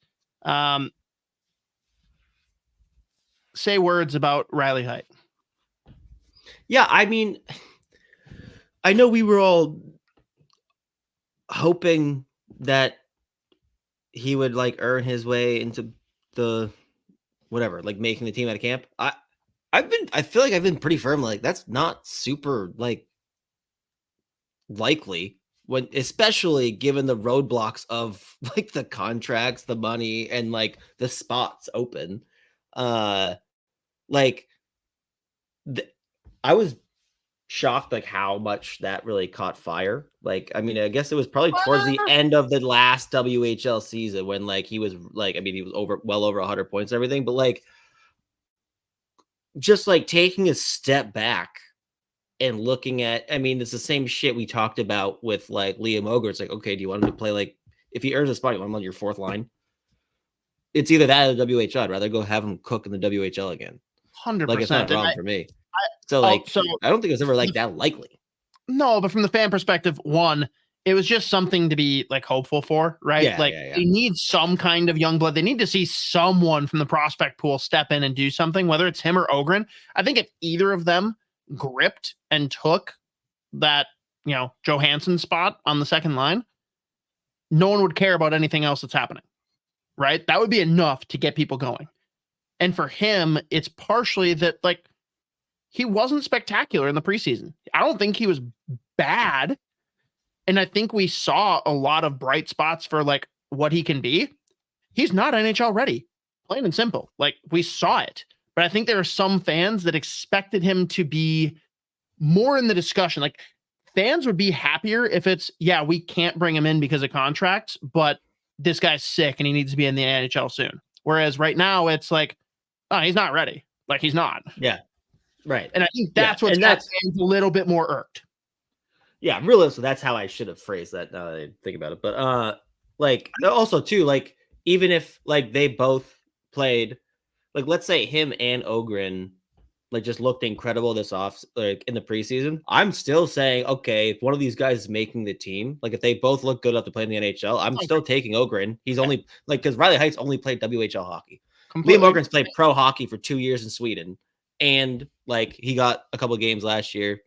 S2: say words about Riley Heidt.
S3: Yeah, I mean, I know we were all hoping that he would like earn his way into the whatever, like making the team out of camp. I feel like I've been pretty firm. Like, that's not super like likely, when especially given the roadblocks of like the contracts, the money, and like the spots open. I was shocked like how much that really caught fire. Like, I mean, I guess it was probably towards the end of the last WHL season when like he was like, I mean, he was well over 100 points and everything, but like just like taking a step back and looking at, I mean, it's the same shit we talked about with like Liam Ogre. It's like, okay, do you want him to play, like, if he earns a spot, you want him on your fourth line? It's either that or the WHL. I'd rather go have him cook in the WHL again.
S2: 100%.
S3: Like, it's not wrong for me. I don't think it was ever like that likely.
S2: No, but from the fan perspective, one, it was just something to be like hopeful for, right?
S3: Yeah,
S2: They need some kind of young blood. They need to see someone from the prospect pool step in and do something, whether it's him or Ogren. I think if either of them gripped and took that, Johansson spot on the second line, no one would care about anything else that's happening, right? That would be enough to get people going. And for him, it's partially that, like, he wasn't spectacular in the preseason. I don't think he was bad. And I think we saw a lot of bright spots for like what he can be. He's not NHL ready, plain and simple. Like, we saw it, but I think there are some fans that expected him to be more in the discussion. Like, fans would be happier if it's, yeah, we can't bring him in because of contracts, but this guy's sick and he needs to be in the NHL soon. Whereas right now it's like, oh, he's not ready. Like, he's not.
S3: Yeah. Right.
S2: And I think that's what's got fans a little bit more irked.
S3: Yeah, realistically, that's how I should have phrased that now that I think about it. But like, also too, like, even if like they both played, like, let's say him and Ogren like just looked incredible this off, like in the preseason, I'm still saying, okay, if one of these guys is making the team, like if they both look good enough to play in the NHL, I'm still taking Ogren. He's only like, because Riley Height's only played WHL hockey. Liam Ogren's played pro hockey for 2 years in Sweden, and like he got a couple of games last year,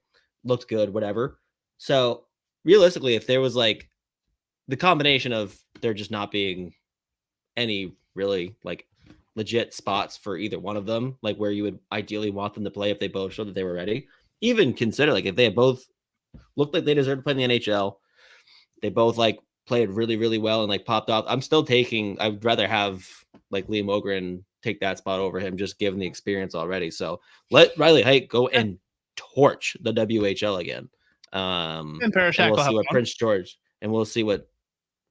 S3: looked good, whatever. So realistically, if there was like the combination of there just not being any really like legit spots for either one of them, like where you would ideally want them to play if they both showed that they were ready. Even consider like if they had both looked like they deserved to play in the NHL, they both like played really, really well and like popped off. I'm still taking. I'd rather have like Liam Ogren take that spot over him, just given the experience already. So let Riley Heidt go and torch the WHL again. And we'll see what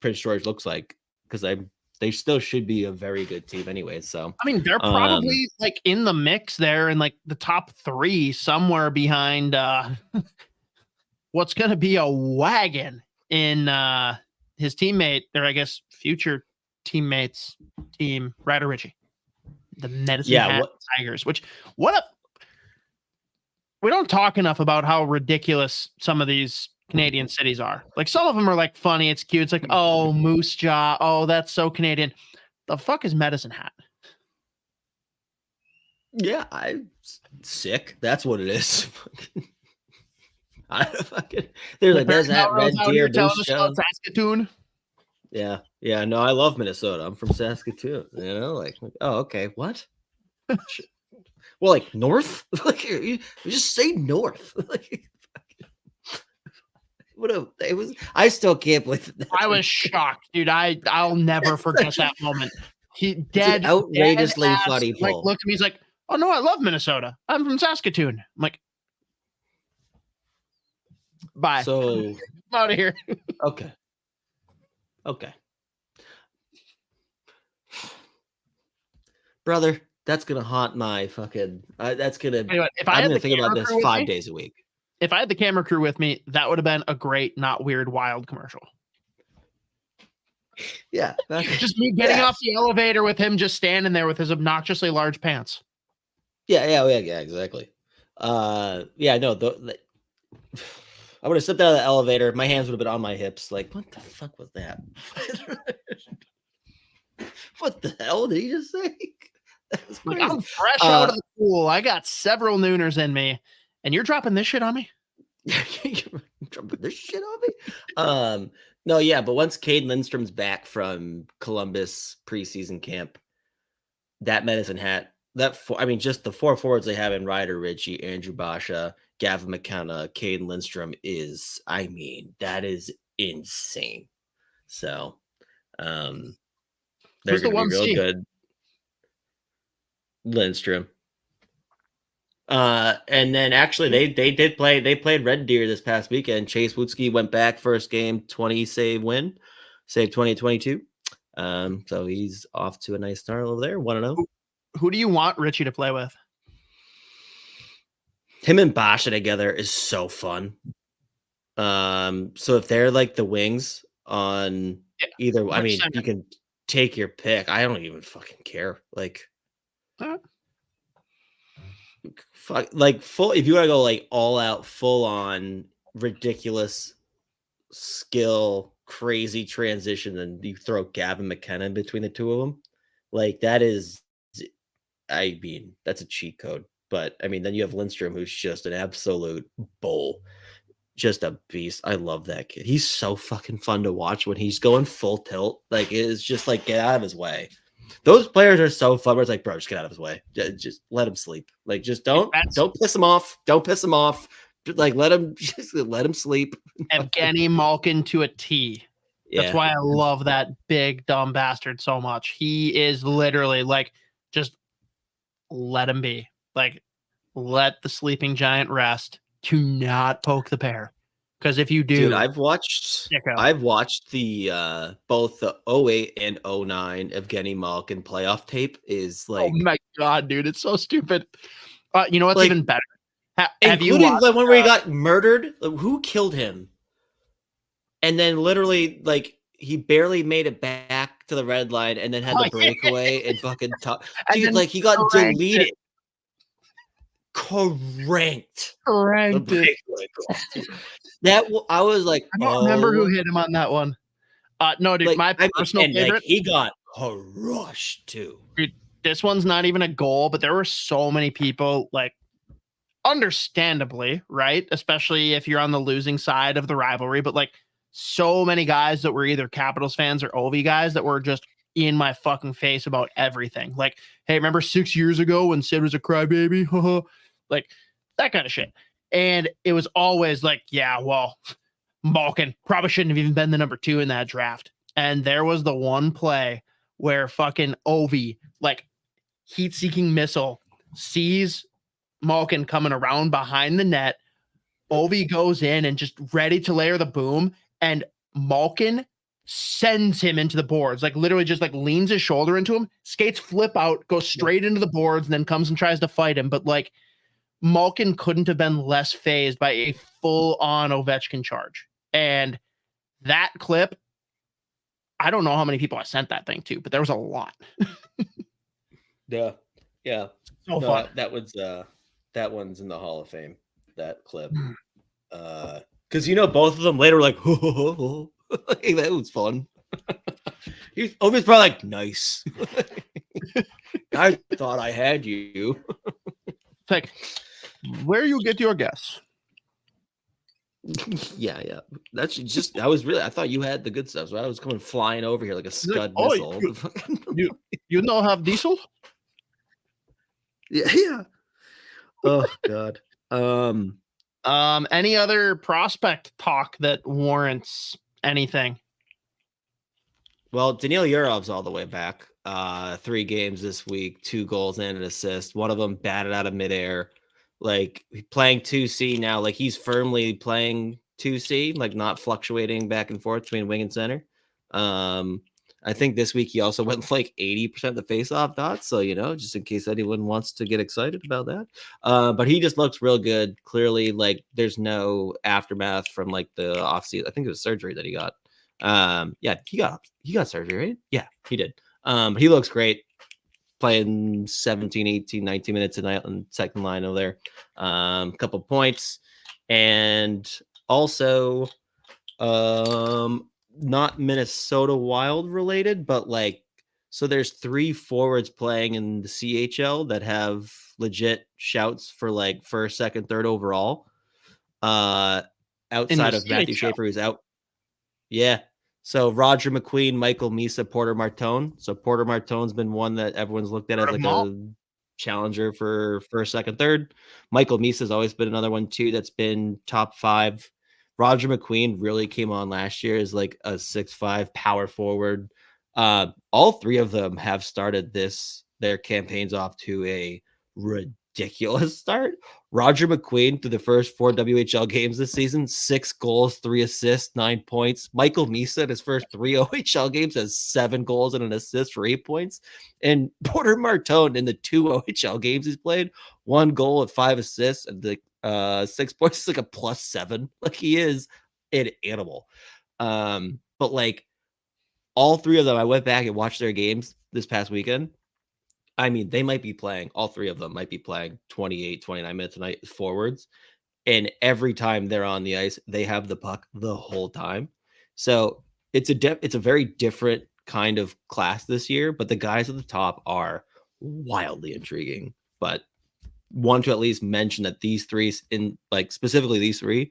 S3: Prince George looks like, because they still should be a very good team anyway. So
S2: I mean, they're probably like in the mix there in like the top 3, somewhere behind what's going to be a wagon in his teammate, or I guess future teammates team, Ryder Ritchie, the Medicine Hat Tigers. Which we don't talk enough about how ridiculous some of these Canadian cities are. Like, some of them are like funny, it's cute. It's like, oh, Moose Jaw, oh, that's so Canadian. The fuck is Medicine Hat?
S3: Yeah, I'm sick. That's what it is. I don't fucking. They're like, there's that Red Deer Moose Jaw.
S2: Saskatoon.
S3: Yeah. No, I love Minnesota. I'm from Saskatoon. You know, like oh, okay, what? Well, like north. Like you just say north. Like, it was. I still can't believe that.
S2: I was shocked, dude. I'll never forget that moment. He dead
S3: outrageously funny.
S2: Like looked at me, he's like, "Oh no, I love Minnesota. I'm from Saskatoon." I'm like, bye.
S3: So
S2: I'm out of here.
S3: Okay. Brother, that's gonna haunt my fucking. That's gonna.
S2: Anyway,
S3: I'm gonna think about this 5 days a week.
S2: If I had the camera crew with me, that would have been a great, not weird, wild commercial.
S3: Yeah,
S2: just me getting off the elevator with him just standing there with his obnoxiously large pants.
S3: Yeah, exactly. Yeah, no. I would have stepped out of the elevator. My hands would have been on my hips. Like, what the fuck was that? What the hell did he just say?
S2: Like, I'm fresh out of the pool. I got several nooners in me, and you're dropping this shit on me?
S3: You're dropping this shit on me? No, yeah, but once Cade Lindstrom's back from Columbus preseason camp, that Medicine Hat, just the 4 forwards they have in Ryder Ritchie, Andrew Basha, Gavin McKenna, Cade Lindstrom is, that is insane. So, they're going to be real good. Lindstrom. And then actually they played Red Deer this past weekend. Chase Woodsky went back first game, 20 save win, save 2022. So he's off to a nice start over there. 1-0.
S2: Who do you want Ritchie to play with?
S3: Him and Basha together is so fun. So if they're like the wings on either, 100%. You can take your pick. I don't even fucking care. Like, full. If you want to go like all out, full on, ridiculous skill, crazy transition, and you throw Gavin McKenna in between the two of them, like that is, that's a cheat code. But then you have Lindstrom, who's just an absolute bull, just a beast. I love that kid. He's so fucking fun to watch when he's going full tilt. Like, it's just like, get out of his way. Those players are so fun. Where it's like, bro, just get out of his way. Just let him sleep. Like, just don't piss him off. Don't piss him off. Just, like, let him sleep.
S2: Evgeny Malkin to a T. That's why I love that big dumb bastard so much. He is literally like, just let him be. Like, let the sleeping giant rest. Do not poke the pair, because if you do,
S3: dude, I've watched the both the 08 and 09 Evgeny Malkin playoff tape. Is like,
S2: oh my god, dude, it's so stupid. You know what's even better?
S3: Have you watched the one where he got murdered? Who killed him? And then literally, like, he barely made it back to the red line, and then had the breakaway and fucking dude, like, he got deleted. Cranked. That I was like,
S2: I don't remember who hit him on that one. No, dude, my personal favorite.
S3: Like, he got crushed too.
S2: Dude, this one's not even a goal, but there were so many people, like, understandably, right? Especially if you're on the losing side of the rivalry, but like so many guys that were either Capitals fans or OV guys that were just in my fucking face about everything. Like, hey, remember 6 years ago when Sid was a crybaby? Like that kind of shit. And it was always like, yeah, well, Malkin probably shouldn't have even been the number 2 in that draft. And there was the one play where fucking Ovi, like heat-seeking missile, sees Malkin coming around behind the net. Ovi goes in and just ready to layer the boom, and Malkin sends him into the boards, like literally just like leans his shoulder into him, skates flip out, goes straight into the boards, and then comes and tries to fight him. But like Malkin couldn't have been less phased by a full-on Ovechkin charge. And that clip, I don't know how many people I sent that thing to, but there was a lot.
S3: Yeah.
S2: So fun.
S3: That one's in the Hall of Fame, that clip.
S2: Hmm.
S3: Because both of them later were like, hey, that was fun. Ovi's probably like, nice. I thought I had you.
S2: It's like, where you get your guess?
S3: Yeah. That's just, I thought you had the good stuff. So I was coming flying over here like a Scud missile.
S2: You know have diesel?
S3: Yeah. Oh God.
S2: Any other prospect talk that warrants anything?
S3: Well, Daniil Yurov's all the way back. 3 games this week, 2 goals and an assist. One of them batted out of midair. Like playing 2C now, like he's firmly playing 2C, like not fluctuating back and forth between wing and center. I think this week he also went like 80% of the faceoff dots. So, just in case anyone wants to get excited about that. But he just looks real good. Clearly, like there's no aftermath from like the offseason. I think it was surgery that he got. Yeah, he got surgery, right? Yeah, he did. He looks great. Playing 17, 18, 19 minutes tonight on second line over there. Couple points. And also not Minnesota Wild related, but like, so there's 3 forwards playing in the CHL that have legit shouts for like first, second, third overall. Outside of Matthew Schaefer, who's out. Yeah. So Roger McQueen, Michael Misa, Porter Martone. So Porter Martone's been one that everyone's looked at as like a challenger for first, second, third. Michael Misa's always been another one too that's been top 5. Roger McQueen really came on last year as like a 6'5" power forward. All 3 of them have started their campaigns off to a ridiculous start. Roger McQueen through the first 4 WHL games this season, 6 goals, 3 assists, 9 points. Michael Misa in his first 3 OHL games has 7 goals and an assist for 8 points. And Porter Martone in the 2 OHL games he's played, 1 goal and 5 assists and the 6 points is like a +7. Like he is an animal. But like all 3 of them, I went back and watched their games this past weekend. I mean, they might be playing, all 3 of them might be playing 28, 29 minutes a night forwards. And every time they're on the ice, they have the puck the whole time. So it's a very different kind of class this year, but the guys at the top are wildly intriguing. But want to at least mention that these 3, specifically these 3,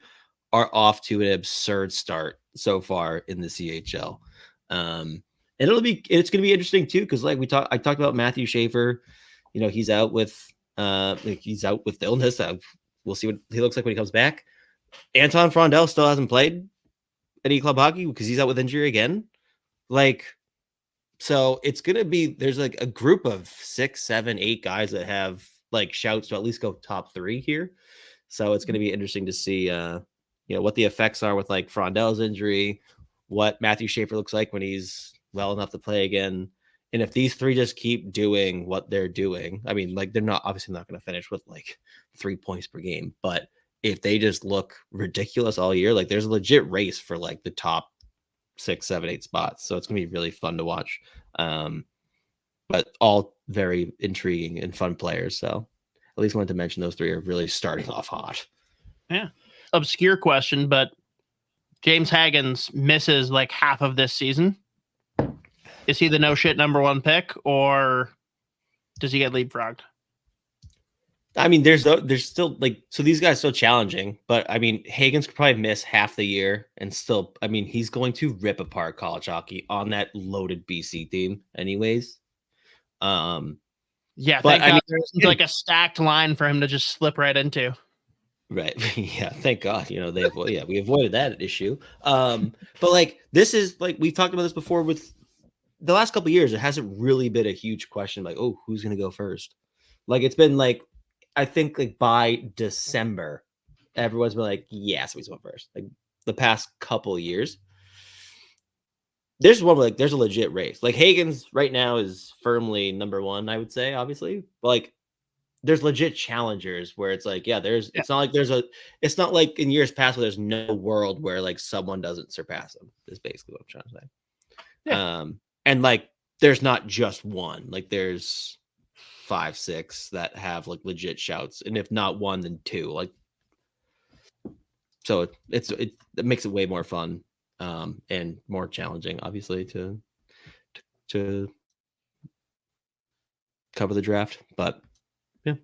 S3: are off to an absurd start so far in the CHL. And it's going to be interesting too, because like I talked about Matthew Schaefer, he's out with illness. We'll see what he looks like when he comes back. Anton Frondell still hasn't played any club hockey because he's out with injury again. Like, so it's going to be, there's like a group of 6, 7, 8 guys that have like shouts to at least go top 3 here. So it's going to be interesting to see, what the effects are with like Frondell's injury, what Matthew Schaefer looks like when he's well enough to play again. And if these 3 just keep doing what they're doing, I mean, like they're obviously not going to finish with like 3 points per game, but if they just look ridiculous all year, like there's a legit race for like the top 6, 7, 8 spots. So it's going to be really fun to watch. But all very intriguing and fun players. So at least wanted to mention those 3 are really starting off hot.
S2: Yeah. Obscure question, but James Haggins misses like half of this season. Is he the no shit number 1 pick, or does he get leapfrogged?
S3: I mean, there's still like, so these guys are so challenging, but I mean, Hagens could probably miss half the year and still, I mean, he's going to rip apart college hockey on that loaded BC team anyways.
S2: Yeah,
S3: but
S2: thank God there's like a stacked line for him to just slip right into.
S3: Right. Yeah. Thank God. You know, we avoided that issue. But like, this is like, we've talked about this before with the last couple of years. It hasn't really been a huge question like, oh, who's going to go first? Like, it's been like, I think like by December, everyone's been like, yeah, somebody's going first. Like the past couple of years, there's one like there's a legit race. Like Hagens right now is firmly number one, I would say, obviously. But like there's legit challengers where it's like, yeah, it's not like it's not like in years past where there's no world where like someone doesn't surpass them, is basically what I'm trying to say. Yeah. And like there's not just one, like there's 5, 6 that have like legit shouts, and if not one, then 2. Like, so it makes it way more fun, and more challenging, obviously, to cover the draft. But yeah,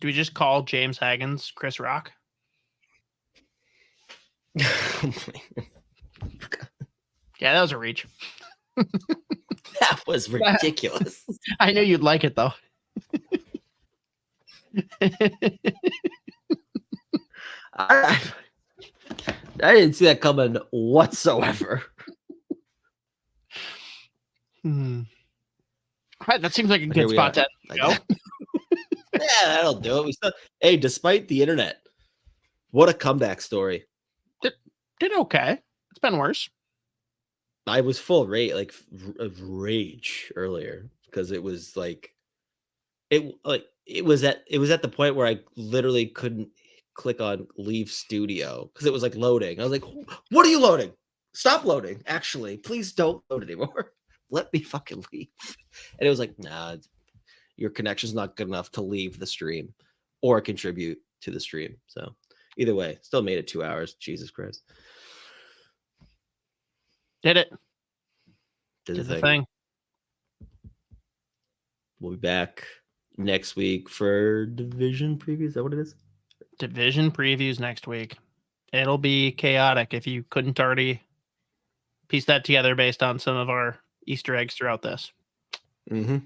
S2: do we just call James Hagens Chris Rock? Yeah, that was a reach.
S3: That was ridiculous.
S2: I knew you'd like it though.
S3: I didn't see that coming whatsoever.
S2: Right, that seems like a good spot to go.
S3: Yeah, that'll do it. Hey, despite the internet, what a comeback story.
S2: Did okay. It's been worse.
S3: I was full of rage earlier because it was like it was at the point where I literally couldn't click on leave studio because it was like loading. I was like, what are you loading? Stop loading. Actually, please don't load anymore. Let me fucking leave. And it was like, nah, your connection's not good enough to leave the stream or contribute to the stream. So either way, still made it 2 hours. Jesus Christ.
S2: Did it.
S3: Did
S2: the thing.
S3: We'll be back next week for division previews. Is that what it is?
S2: Division previews next week. It'll be chaotic if you couldn't already piece that together based on some of our Easter eggs throughout this.
S3: Mm-hmm.